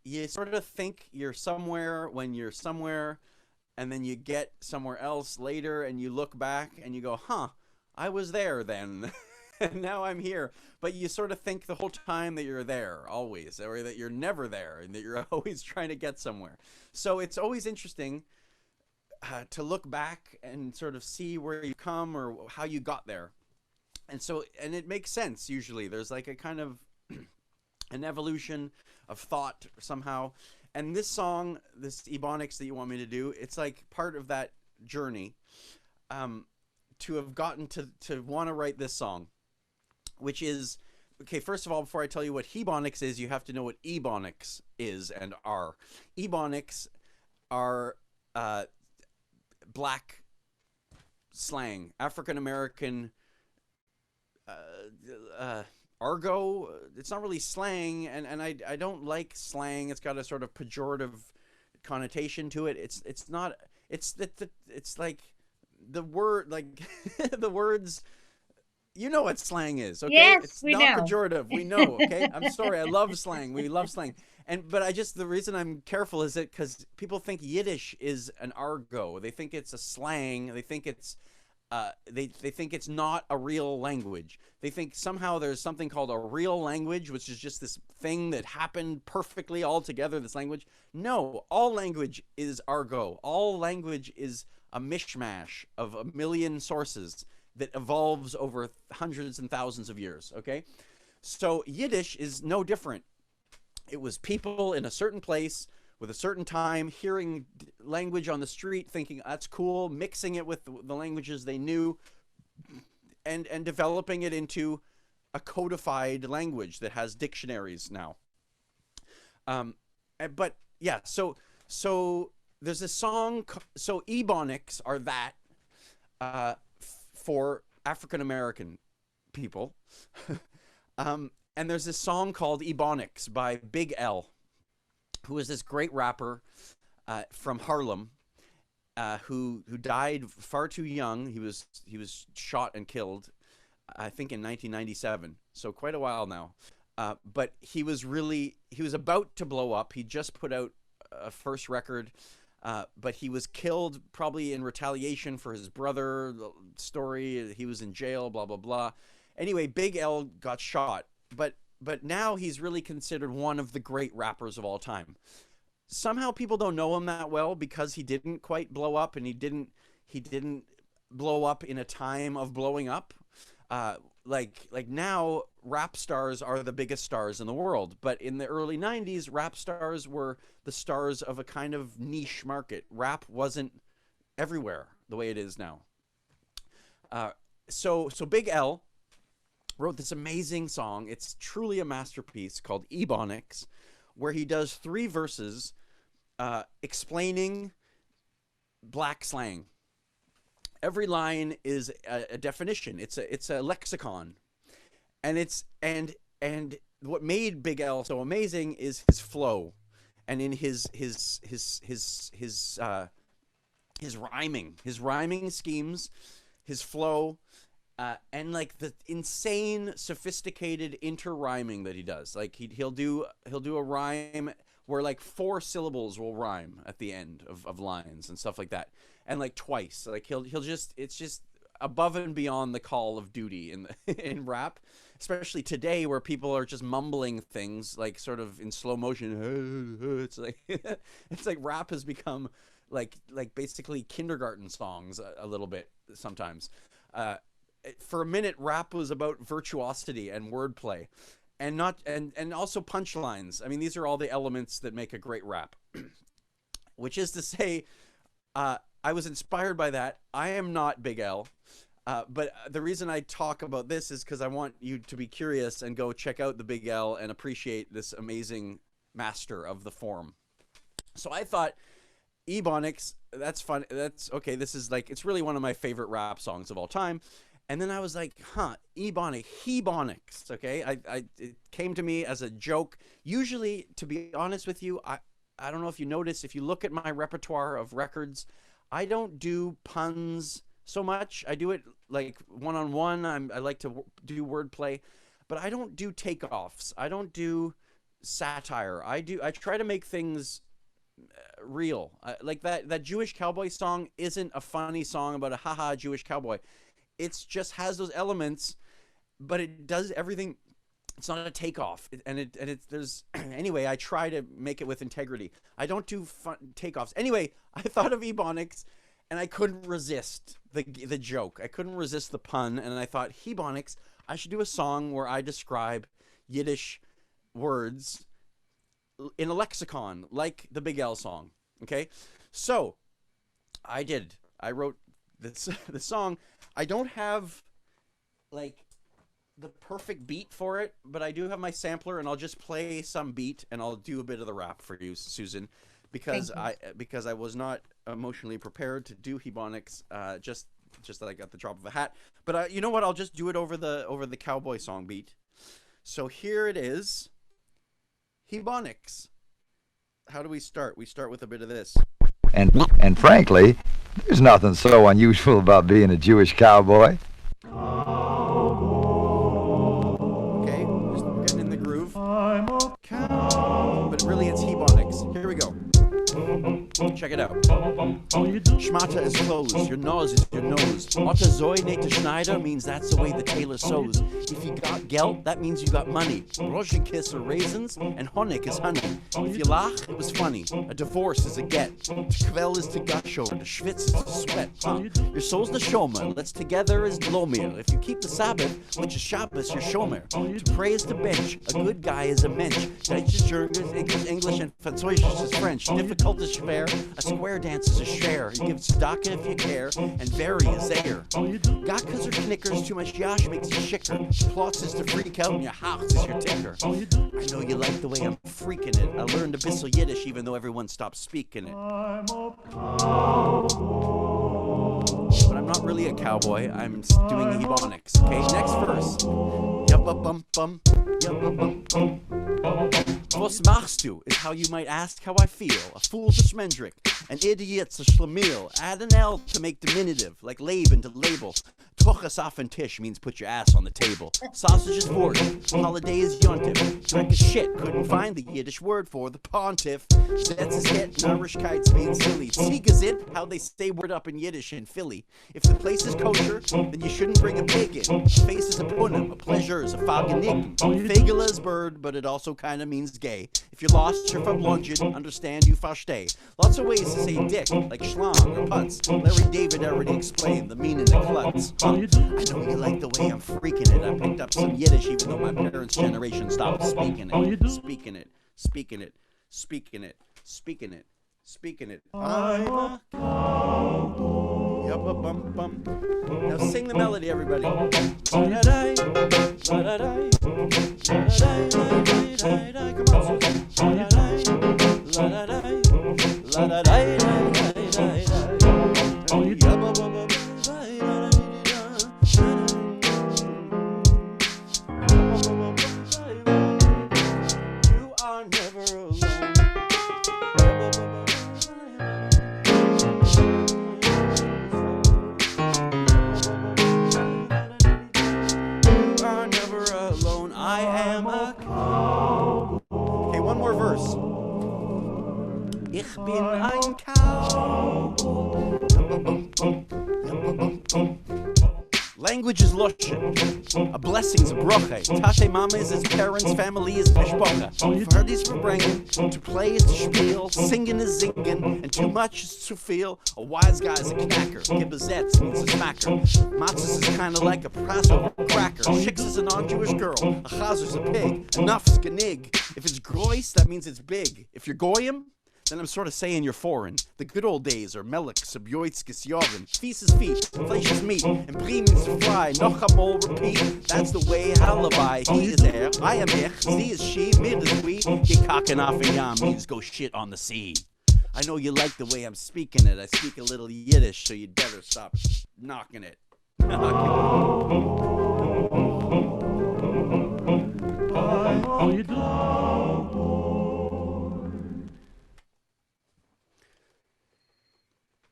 S3: You sort of think you're somewhere when you're somewhere, and then you get somewhere else later, and you look back and you go, huh, I was there then. And now I'm here. But you sort of think the whole time that you're there always, or that you're never there, and that you're always trying to get somewhere. So it's always interesting to look back and sort of see where you come or how you got there. And so, and it makes sense. Usually there's like a kind of an evolution of thought somehow. And this song, this Ebonics that you want me to do, it's like part of that journey, to have gotten to want to write this song, which is, okay, first of all, before I tell you what Hebonics is, you have to know what Ebonics is and are. Ebonics are black slang, African American argot. It's not really slang, and I don't like slang. It's got a sort of pejorative connotation to it. It's not. It's like the word, like the words. You know what slang is, okay?
S1: Yes,
S3: it's
S1: we
S3: not
S1: know.
S3: pejorative. We know, okay? I'm sorry. I love slang. We love slang. But the reason I'm careful is that because people think Yiddish is an argot. They think it's a slang. They think it's they think it's not a real language. They think somehow there's something called a real language, which is just this thing that happened perfectly all together, this language. No, all language is argot. All language is a mishmash of a million sources that evolves over hundreds and thousands of years, okay? So Yiddish is no different. It was people in a certain place with a certain time hearing language on the street, thinking that's cool, mixing it with the languages they knew, and developing it into a codified language that has dictionaries now. But yeah, so there's a song, so Ebonics are that, for African American people. And there's this song called Ebonics by Big L, who is this great rapper from Harlem, who died far too young. He was shot and killed, I think, in 1997, so quite a while now. But he was about to blow up. He just put out a first record, but he was killed probably in retaliation for his brother story. He was in jail, blah, blah, blah. Anyway, Big L got shot, but now he's really considered one of the great rappers of all time. Somehow people don't know him that well because he didn't quite blow up, and he didn't blow up in a time of blowing up. Like now, rap stars are the biggest stars in the world. But in the early 90s, rap stars were the stars of a kind of niche market. Rap wasn't everywhere the way it is now. So Big L wrote this amazing song. It's truly a masterpiece called Ebonics, where he does 3 verses explaining black slang. Every line is a definition. It's a lexicon, and what made Big L so amazing is his flow, and in his rhyming schemes, his flow, and like the insane sophisticated interrhyming that he does. Like he'll do a rhyme where like 4 syllables will rhyme at the end of lines and stuff like that. And like twice, like he'll just, it's just above and beyond the call of duty in rap, especially today where people are just mumbling things like sort of in slow motion. It's like rap has become like basically kindergarten songs a little bit sometimes. For a minute, rap was about virtuosity and wordplay, and also punchlines. I mean, these are all the elements that make a great rap. Which is to say, I was inspired by that. I am not Big L, but the reason I talk about this is because I want you to be curious and go check out the Big L and appreciate this amazing master of the form. So I thought, Ebonics, that's fun. That's okay. This is like, it's really one of my favorite rap songs of all time. And then I was like, Hebonics, okay? It came to me as a joke. Usually, to be honest with you, I don't know if you notice, if you look at my repertoire of records, I don't do puns so much. I do it like one-on-one. I like to do wordplay, but I don't do takeoffs. I don't do satire. I try to make things real. Like that Jewish cowboy song isn't a funny song about a haha Jewish cowboy. It's just has those elements, but it does everything. It's not a takeoff, there's anyway. I try to make it with integrity. I don't do fun takeoffs. Anyway, I thought of Ebonics, and I couldn't resist the joke. I couldn't resist the pun, and I thought, Hebonics, I should do a song where I describe Yiddish words in a lexicon, like the Big L song. Okay, so I did. I wrote this the song. I don't have like the perfect beat for it, but I do have my sampler, and I'll just play some beat, and I'll do a bit of the rap for you, Susan, because I was not emotionally prepared to do Hebonics just like at the drop of a hat. But you know what? I'll just do it over the cowboy song beat. So here it is, Hebonics. How do we start? We start with a bit of this.
S4: And frankly, there's nothing so unusual about being a Jewish cowboy.
S3: Okay, just getting in the groove. But really it's Hebonics. Here we go. Check it out. Schmata is closed. Your nose is your nose. Otta Zoy Nate Schneider means that's the way the tailor sews. If you got geld, that means you got money. Roshikis are raisins, and Honig is honey. If you lach, it was funny. A divorce is a get. To kvel is to gasho. The schwitz is to sweat. Your soul's the shomer. Let's together is lomir. If you keep the Sabbath, which is Shabbos, you're shomer. To pray is to bench. A good guy is a mensch. Deutsch is German, English, and Französisch is French. Difficult is schwer. A square dance is a share. You give tzedakah if you care, and vary is air. Gakas or knickers, too much yash makes you shicker. Plots is to freak out, and your house is your ticker. I know you like the way I'm freaking it. I learned a bissel Yiddish even though everyone stopped speaking it. But I'm not really a cowboy. I'm doing Hebonics. Okay, next verse. Yubba bum bum. Yubba bum bum. Was machst du is how you might ask how I feel. A fool's a schmendrick, an idiot's a schlemiel. Add an L to make diminutive, like Laban to label. Tochas auf den Tisch means put your ass on the table. Sausage is wort, holiday is yontif. Drink is shit, couldn't find the Yiddish word for the pontiff. Zetz is hit, nourishkeit's being silly. Sieg is it, how they say word up in Yiddish in Philly. If the place is kosher, then you shouldn't bring a pig in. A face is a punim, a pleasure is a fagenign. Fegele is bird, but it also kinda means gay. If you're lost, you're verblonget, understand you versteh. Lots of ways to say dick, like schlong or putz. Larry David already explained the meaning of klutz. I know you like the way I'm freaking it. I picked up some Yiddish even though my parents' generation stopped speaking it. Speaking it, speaking it, speaking it, speaking it, speaking it. I'm a cowboy. Yubba bum bum. Now sing the melody, everybody. La-da-dai, la-da-dai, la-da-dai, come on, Susan. La-da-dai, la-da-dai, la-da-dai, yubba bum bum. Ich bin ein Cowboy. Language is Lushan. A blessing's a broche. Tate mama is his parents, family is mishpacha. Fard is verbringen, to play is to spiel, singing is zingen, and too much is to feel. A wise guy is a knacker. Gibbezetz means a smacker. Matzahs is kinda like a Passover cracker. Shix is a non-Jewish girl. A chazer's a pig. Enough's genig. If it's grois, that means it's big. If you're goyim, then I'm sort of saying you're foreign. The good old days are Melech, Subjoitskis, Joven. Feast is feet, flesh is meat, and brie means to fry. Noch amol repeat, that's the way Halabai. He is er, I am ich, sie is she, mir is we. Gekaken auf in yam means go shit on the sea. I know you like the way I'm speaking it. I speak a little Yiddish, so you'd better stop knocking it.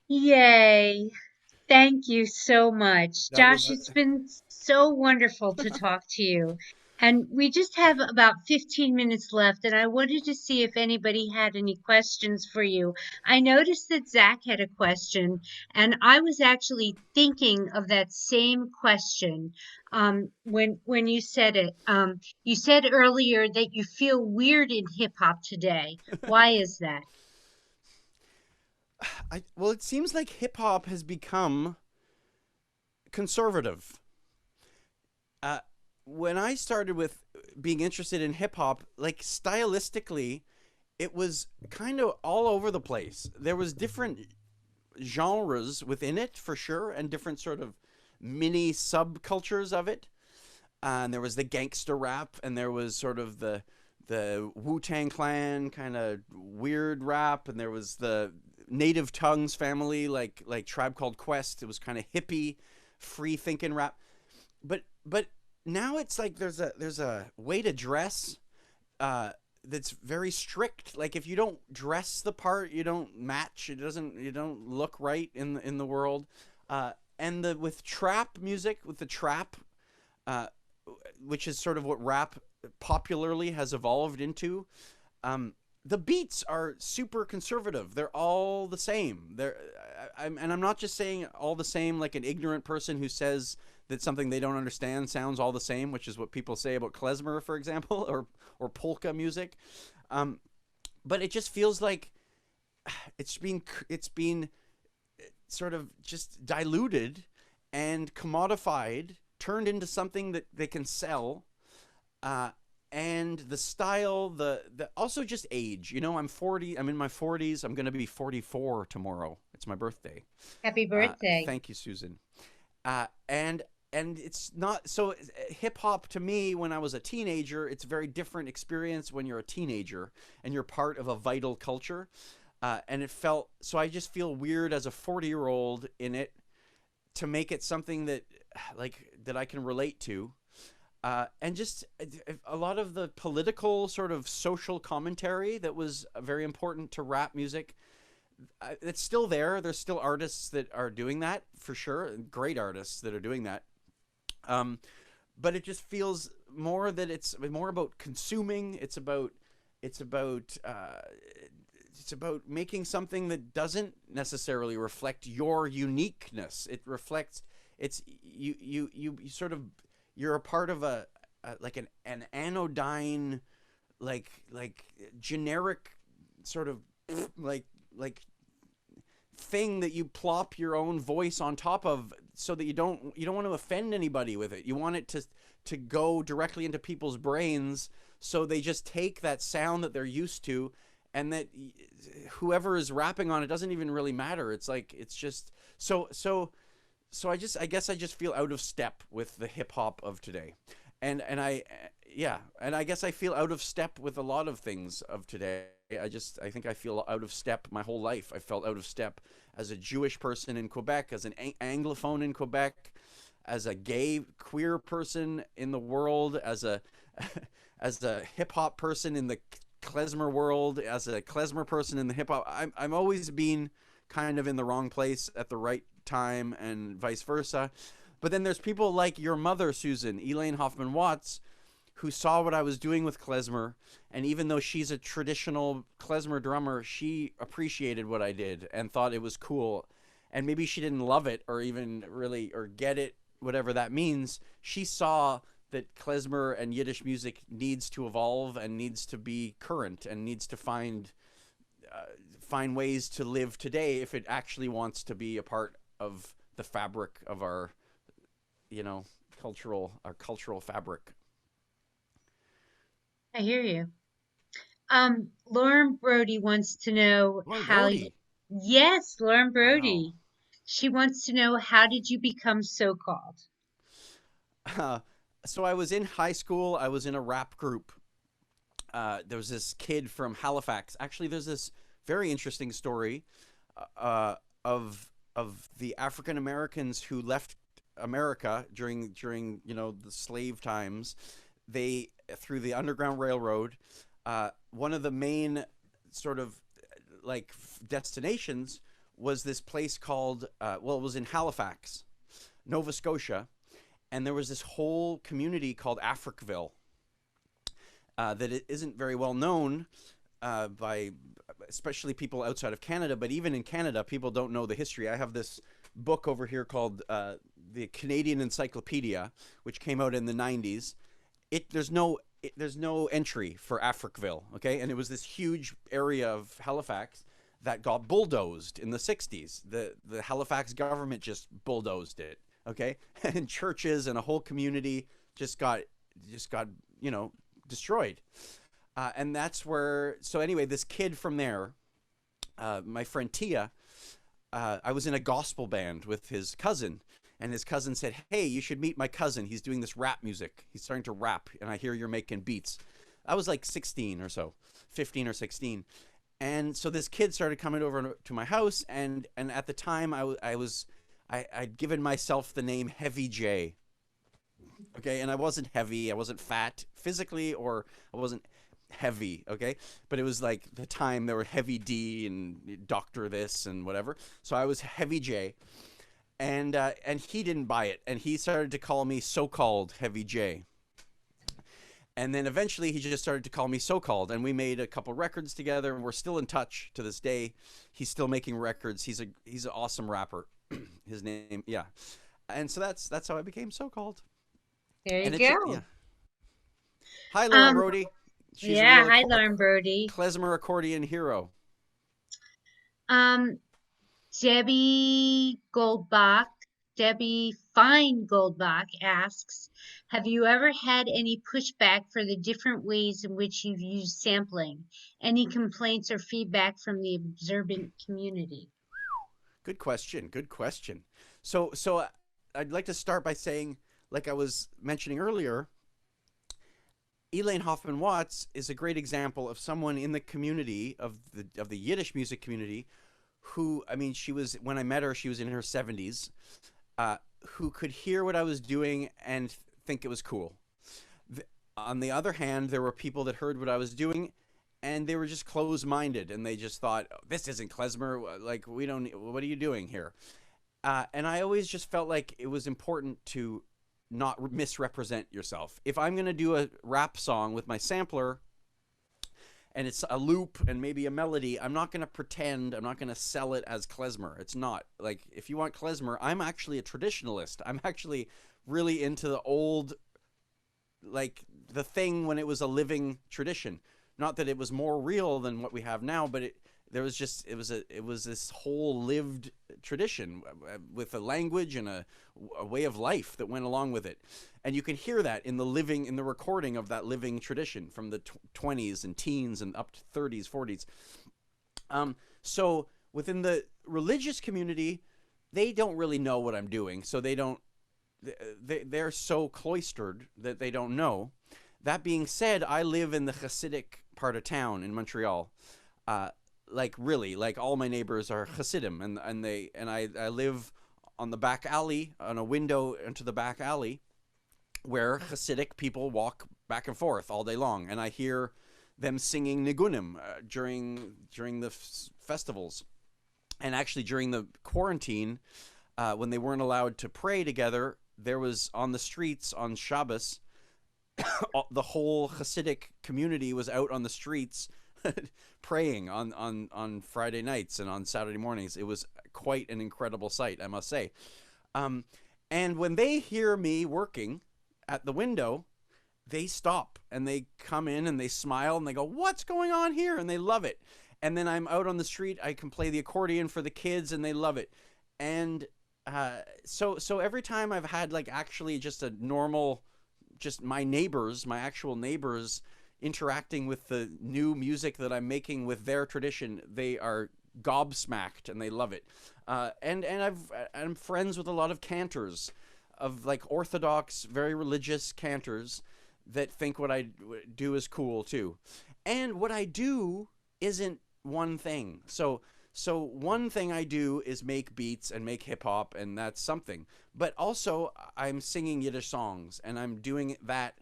S1: Yay. Thank you so much.
S3: That
S1: Josh,
S3: was
S1: it's been so wonderful to talk to you. And we just have about 15 minutes left, and I wanted to see if anybody had any questions for you. I noticed that Zach had a question, and I was actually thinking of that same question when you said it. You said earlier that you feel weird in hip hop today. Why is that?
S3: well, it seems like hip hop has become conservative. Uh, when I started with being interested in hip hop, like stylistically, it was kind of all over the place. There was different genres within it for sure, and different sort of mini subcultures of it. And there was the gangster rap, and there was sort of the Wu-Tang Clan kind of weird rap, and there was the Native Tongues family, like Tribe Called Quest. It was kind of hippie, free thinking rap. But now it's like there's a way to dress that's very strict. Like if you don't dress the part, you don't match. You don't look right in the world. And with trap music, with the trap, uh, which is sort of what rap popularly has evolved into. The beats are super conservative. They're all the same. And I'm not just saying all the same like an ignorant person who says that something they don't understand sounds all the same, which is what people say about klezmer, for example, or polka music. But it just feels like it's being sort of just diluted and commodified, turned into something that they can sell. And the style, the also just age. You know, I'm 40. I'm in my 40s. I'm going to be 44 tomorrow. It's my birthday.
S1: Happy birthday.
S3: Thank you, Susan. And it's not so hip hop to me when I was a teenager. It's a very different experience when you're a teenager and you're part of a vital culture. And it felt so. I just feel weird as a 40-year-old in it to make it something that I can relate to. And just a lot of the political sort of social commentary that was very important to rap music. It's still there. There's still artists that are doing that for sure. Great artists that are doing that. But it just feels more that it's more about consuming. It's about making something that doesn't necessarily reflect your uniqueness. It reflects you sort of. You're a part of like an anodyne, like generic sort of like thing that you plop your own voice on top of, so that you don't want to offend anybody with it. You want it to go directly into people's brains, so they just take that sound that they're used to, and that whoever is rapping on it doesn't even really matter. It's like it's just so. I guess I just feel out of step with the hip hop of today. And I guess I feel out of step with a lot of things of today. I think I feel out of step my whole life. I felt out of step as a Jewish person in Quebec, as an Anglophone in Quebec, as a gay queer person in the world, as a hip hop person in the klezmer world, as a klezmer person in the hip hop. I'm always been kind of in the wrong place at the right time, and vice versa. But then there's people like your mother, Susan Hoffman-Watts, who saw what I was doing with klezmer, and even though she's a traditional klezmer drummer, she appreciated what I did and thought it was cool. And maybe she didn't love it or even really or get it, whatever that means. She saw that klezmer and Yiddish music needs to evolve and needs to be current and needs to find ways to live today if it actually wants to be a part of the fabric of our, cultural fabric.
S1: I hear you. Lauren Brody wants to know
S3: Lauren
S1: how.
S3: Brody.
S1: Yes, Lauren Brody.
S3: Wow.
S1: She wants to know, how did you become Socalled?
S3: So I was in high school. I was in a rap group. There was this kid from Halifax. Actually, there's this very interesting story of the African Americans who left America during the slave times. They, through the Underground Railroad, one of the main sort of like destinations was this place called it was in Halifax, Nova Scotia, and there was this whole community called Africville that it isn't very well known by especially people outside of Canada, but even in Canada, people don't know the history. I have this book over here called the Canadian Encyclopedia, which came out in the 90s. There's no entry for Africville, okay? And it was this huge area of Halifax that got bulldozed in the 60s. The Halifax government just bulldozed it, okay? And churches and a whole community just got destroyed. And that's where, so anyway, this kid from there, my friend Tia, I was in a gospel band with his cousin, and his cousin said, hey, you should meet my cousin. He's doing this rap music. He's starting to rap, and I hear you're making beats. I was like 16 or so, 15 or 16. And so this kid started coming over to my house, and at the time I'd given myself the name Heavy J. Okay, and I wasn't heavy, I wasn't fat physically, or I wasn't heavy, okay? But it was like the time there were Heavy D and Doctor this and whatever. So I was Heavy J. And he didn't buy it, and he started to call me So-Called Heavy J. And then eventually he just started to call me So-Called, and we made a couple records together, and we're still in touch to this day. He's still making records. He's an awesome rapper. His name, yeah. And so that's how I became So-Called.
S1: There you
S3: And
S1: go.
S3: yeah. Hi, Lauren Brody. She's a real
S1: hi, Lauren Brody.
S3: Klezmer accordion hero.
S1: Debbie Fine Goldbach asks, have you ever had any pushback for the different ways in which you've used sampling? Any complaints or feedback from the observant community?
S3: Good question. Good question. So I'd like to start by saying, like I was mentioning earlier, Elaine Hoffman-Watts is a great example of someone in the community of the Yiddish music community who, I mean, she was, when I met her, she was in her 70s, who could hear what I was doing and think it was cool. On the other hand, there were people that heard what I was doing and they were just closed-minded, and they just thought, oh, this isn't klezmer, like, we don't, what are you doing here? And I always just felt like it was important to not misrepresent yourself. If I'm going to do a rap song with my sampler, and it's a loop and maybe a melody, I'm not going to pretend, I'm not going to sell it as klezmer. It's not. Like, if you want klezmer, I'm actually a traditionalist. I'm actually really into the old, like, the thing when it was a living tradition. Not that it was more real than what we have now, but it was this whole lived tradition with a language and a way of life that went along with it. And you can hear that in the recording of that living tradition from the 20s and teens and up to 30s, 40s. So within the religious community, they don't really know what I'm doing. So they're so cloistered that they don't know. That being said, I live in the Hasidic part of town in Montreal. Like really, like all my neighbors are Hasidim, and I live on the back alley, on a window into the back alley, where Hasidic people walk back and forth all day long, and I hear them singing nigunim during the festivals, and actually during the quarantine, when they weren't allowed to pray together, there was on the streets on Shabbos, the whole Hasidic community was out on the streets praying on Friday nights and on Saturday mornings. It was quite an incredible sight, I must say. And when they hear me working at the window, they stop and they come in and they smile and they go, what's going on here? And they love it. And then I'm out on the street, I can play the accordion for the kids and they love it. And so every time I've had like actually just a normal, just my neighbors, my actual neighbors interacting with the new music that I'm making with their tradition, they are gobsmacked and they love it. And I'm friends with a lot of cantors, of like Orthodox, very religious cantors that think what I do is cool too. And what I do isn't one thing. So one thing I do is make beats and make hip hop, and that's something. But also I'm singing Yiddish songs, and I'm doing that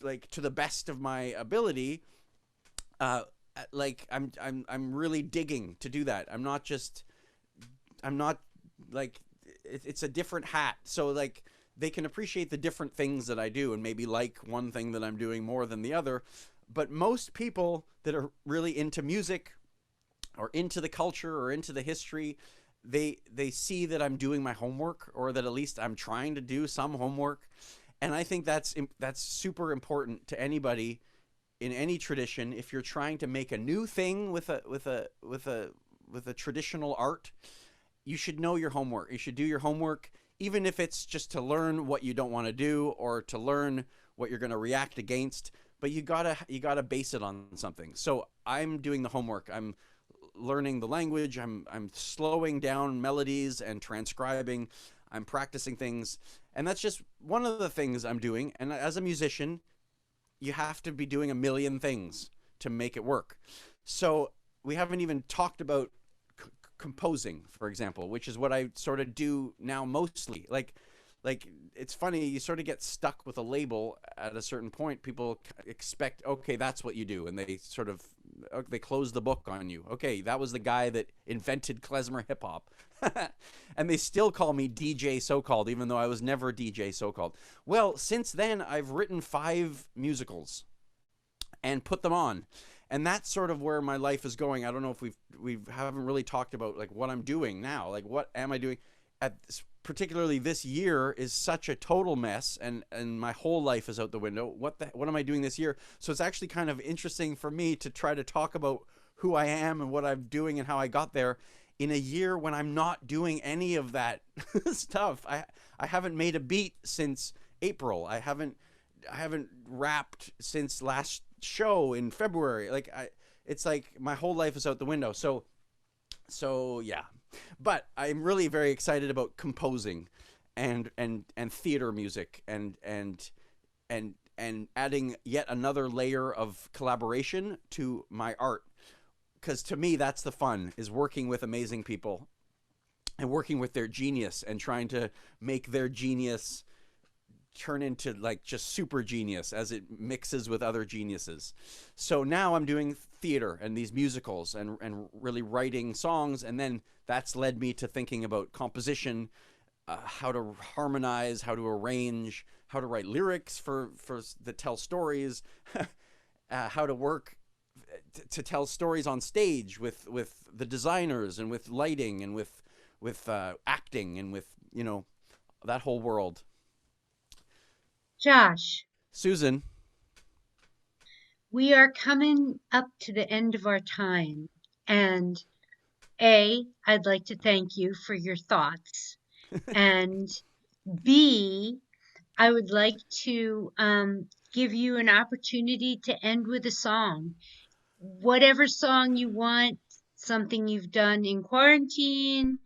S3: like to the best of my ability. Like I'm really digging to do that. I'm not like, it's a different hat. So like they can appreciate the different things that I do and maybe like one thing that I'm doing more than the other. But most people that are really into music or into the culture or into the history, they see that I'm doing my homework, or that at least I'm trying to do some homework. And I think that's super important to anybody in any tradition, if you're trying to make a new thing with a traditional art, you should know your homework. You should do your homework, even if it's just to learn what you don't want to do or to learn what you're going to react against. But you gotta base it on something. So I'm doing the homework. I'm learning the language. I'm slowing down melodies and transcribing. I'm practicing things, and that's just one of the things I'm doing. And as a musician, you have to be doing a million things to make it work. So we haven't even talked about composing, for example, which is what I sort of do now mostly. Like it's funny, you sort of get stuck with a label at a certain point. People expect, okay, that's what you do, and they sort of they close the book on you. Okay, that was the guy that invented klezmer hip hop. And they still call me DJ Socalled, even though I was never DJ Socalled. Well, since then, I've written 5 musicals and put them on. And that's sort of where my life is going. I don't know if we haven't really talked about like what I'm doing now. Like, what am I doing? Particularly this year is such a total mess, and my whole life is out the window. What am I doing this year? So it's actually kind of interesting for me to try to talk about who I am and what I'm doing and how I got there in a year when I'm not doing any of that stuff. I haven't made a beat since April. I haven't rapped since last show in February. Like it's like my whole life is out the window. So yeah. But I'm really very excited about composing and theater music and adding yet another layer of collaboration to my art. Because to me, that's the fun, is working with amazing people and working with their genius and trying to make their genius turn into like just super genius as it mixes with other geniuses. So now I'm doing theater and these musicals and really writing songs, and then that's led me to thinking about composition, how to harmonize, how to arrange, how to write lyrics for that tell stories, how to work to tell stories on stage with the designers and with lighting and with acting and with, you know, that whole world.
S1: Josh,
S3: Susan.
S1: we are coming up to the end of our time, and I'd like to thank you for your thoughts, and B, I would like to give you an opportunity to end with a song. Whatever song you want, something you've done in quarantine,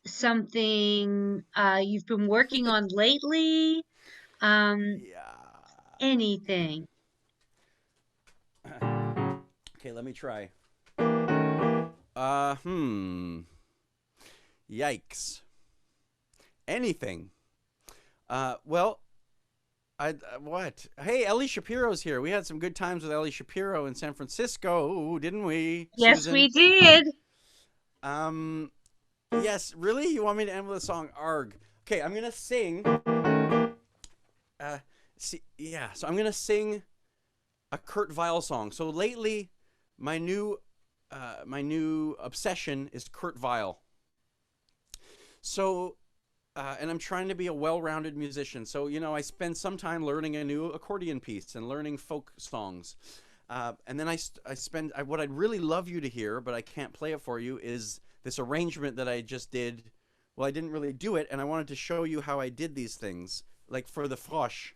S1: something you've been working on lately, anything.
S3: Okay, let me try. Yikes. Anything. Well, what? Hey, Ellie Shapiro's here. We had some good times with Ellie Shapiro in San Francisco, didn't we?
S1: Yes,
S3: Susan?
S1: we did.
S3: Yes, really? You want me to end with a song? Arg. Okay, I'm gonna sing. So I'm gonna sing a Kurt Weill song. So lately, my new obsession is Kurt Weill. So, and I'm trying to be a well-rounded musician. So, you know, I spend some time learning a new accordion piece and learning folk songs. And then what I'd really love you to hear, but I can't play it for you, is this arrangement that I just did. Well, I didn't really do it, and I wanted to show you how I did these things, like for the Frosch,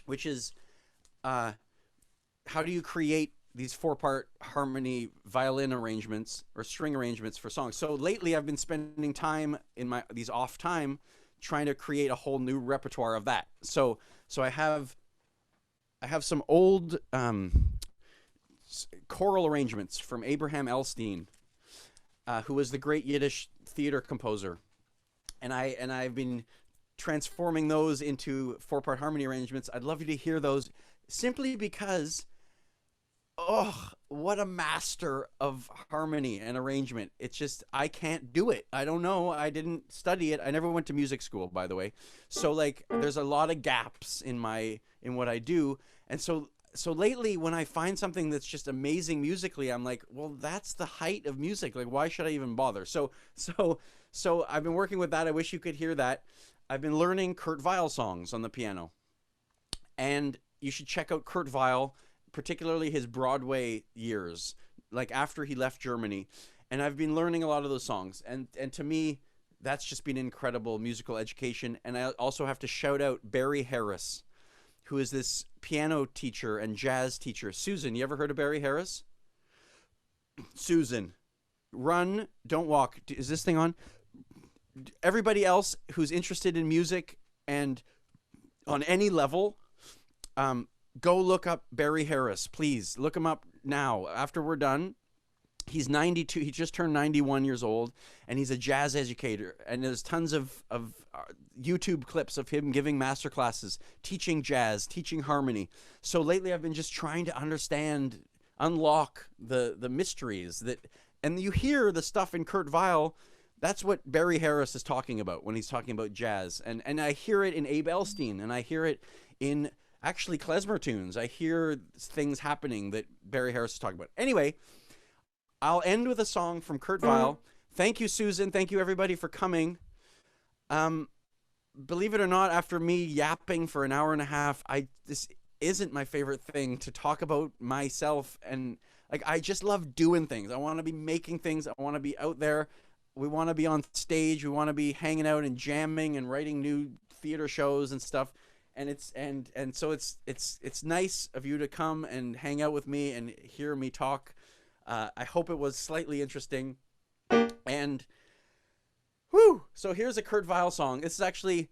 S3: which is how do you create these 4-part harmony violin arrangements or string arrangements for songs. So lately I've been spending time in these off time trying to create a whole new repertoire of that. So I have some old choral arrangements from Abraham Elstein, who was the great Yiddish theater composer. And I've been transforming those into 4-part harmony arrangements. I'd love you to hear those, simply because what a master of harmony and arrangement. It's just, I can't do it. I don't know. I didn't study it. I never went to music school, by the way. So like, there's a lot of gaps in what I do. And so lately when I find something that's just amazing musically, I'm like, well, that's the height of music. Like, why should I even bother? So I've been working with that. I wish you could hear that. I've been learning Kurt Weill songs on the piano. And you should check out Kurt Weill, particularly his Broadway years, like after he left Germany. And I've been learning a lot of those songs. And to me, that's just been incredible musical education. And I also have to shout out Barry Harris, who is this piano teacher and jazz teacher. Susan, you ever heard of Barry Harris? Susan, run, don't walk. Is this thing on? Everybody else who's interested in music and on any level, go look up Barry Harris. Please look him up now after we're done. He's 92. He just turned 91 years old, and he's a jazz educator. And there's tons of YouTube clips of him giving master classes, teaching jazz, teaching harmony. So lately I've been just trying to understand, unlock the mysteries that, and you hear the stuff in Kurt Weill. That's what Barry Harris is talking about when he's talking about jazz. And I hear it in Abe Elstein, and I hear it in actually Klezmer tunes. I hear things happening that Barry Harris is talking about. Anyway, I'll end with a song from Kurt Weill. Thank you, Susan. Thank you, everybody, for coming. Believe it or not, after me yapping for an hour and a half, this isn't my favorite thing to talk about myself. And like, I just love doing things. I want to be making things. I want to be out there. We want to be on stage. We want to be hanging out and jamming and writing new theater shows and stuff. And so it's nice of you to come and hang out with me and hear me talk. I hope it was slightly interesting. And whew, so here's a Kurt Weill song. This is actually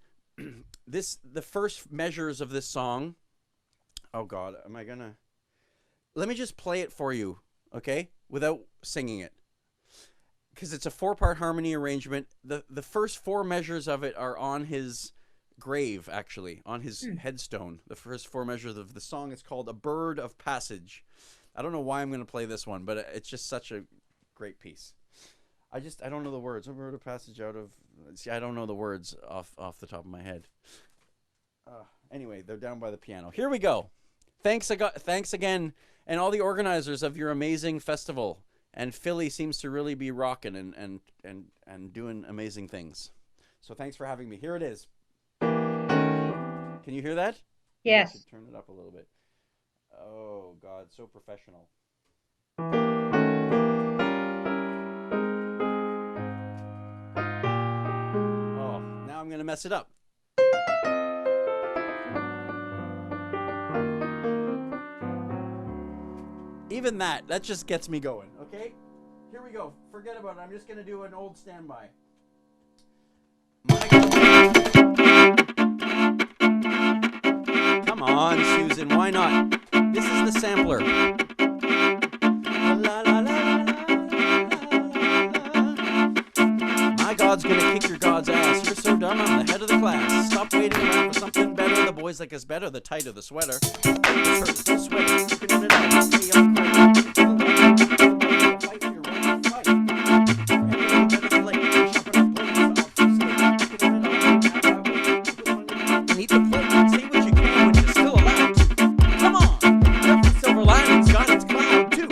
S3: the first measures of this song. Oh God, am I gonna? Let me just play it for you, okay? Without singing it, because it's a 4-part harmony arrangement. The first 4 measures of it are on his grave, actually, on his headstone. The first 4 measures of the song is called "A Bird of Passage." I don't know why I'm going to play this one, but it's just such a great piece. I don't know the words. A bird of passage out of... See, I don't know the words off the top of my head. Anyway, they're down by the piano. Here we go. Thanks again, and all the organizers of your amazing festival. And Philly seems to really be rocking and doing amazing things. So thanks for having me. Here it is. Can you hear that?
S1: Yes.
S3: I should turn it up a little bit. Oh, God, so professional. Oh, now I'm going to mess it up. Even that just gets me going, okay? Here we go. Forget about it. I'm just going to do an old standby. Come on, Susan, why not? This is the sampler. La, la, la, my God's gonna kick your God's ass. You're so dumb, I'm the head of the class. Stop waiting around for something better. The boys like us better, the tighter the sweater. The sweater. Put it out. Hey, I'm crazy. Fight for your right to fight. Everything better than late. Sharpen up blades off the stage. And eat the plate. Say what you can when you're still allowed to. Come on. Every silver lining's got its cloud too.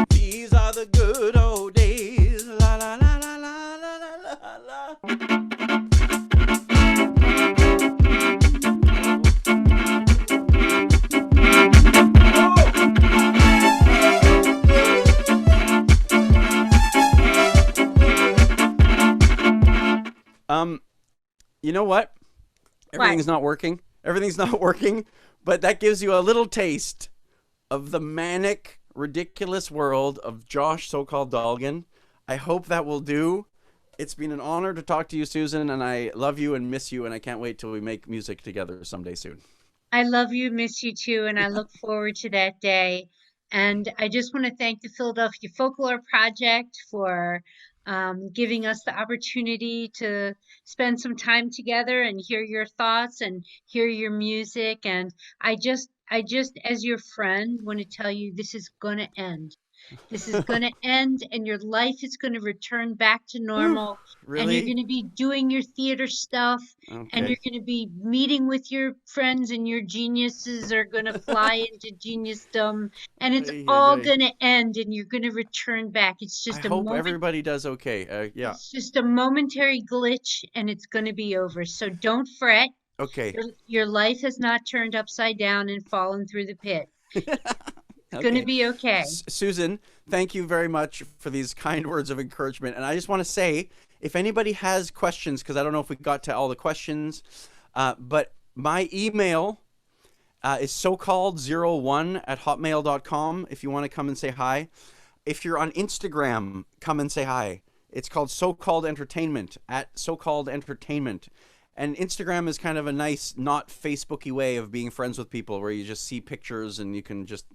S3: These are the good old days. La la la la la la la la. You know what? Everything's not working. Everything's not working, but that gives you a little taste of the manic, ridiculous world of Josh Socalled Dolgin. I hope that will do. It's been an honor to talk to you, Susan, and I love you and miss you, and I can't wait till we make music together someday soon.
S1: I love you, miss you too, and I look forward to that day. And I just want to thank the Philadelphia Folklore Project for giving us the opportunity to spend some time together and hear your thoughts and hear your music. And I just I just, as your friend, want to tell you this is going to end. This is going to end, and your life is going to return back to
S3: Whew,
S1: normal. And you're
S3: really?
S1: going to be doing your theater stuff, and you're
S3: Okay.
S1: going to be meeting with your friends, and your geniuses are going to fly into geniusdom, and it's
S3: Ay, ay,
S1: all
S3: ay.
S1: going to end, and you're going to return back.
S3: I hope everybody does okay. Yeah.
S1: It's just a momentary glitch, and it's going to be over. So don't fret.
S3: Okay.
S1: Your life has not turned upside down and fallen through the pit. It's going to
S3: Okay.
S1: be okay.
S3: Susan, thank you very much for these kind words of encouragement. And I just want to say, if anybody has questions, because I don't know if we got to all the questions, but my email is socalled01@hotmail.com if you want to come and say hi. If you're on Instagram, come and say hi. It's called So-Called Entertainment, at So-Called Entertainment. And Instagram is kind of a nice, not Facebooky way of being friends with people where you just see pictures and you can just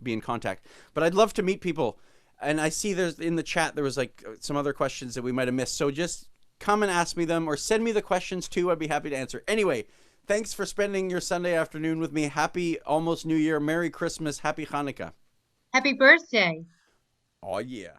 S3: be in contact. But I'd love to meet people. And I see there's in the chat, there was like some other questions that we might have missed. So just come and ask me them or send me the questions too. I'd be happy to answer. Anyway, thanks for spending your Sunday afternoon with me. Happy almost New Year. Merry Christmas. Happy Hanukkah.
S1: Happy birthday.
S3: Oh, yeah.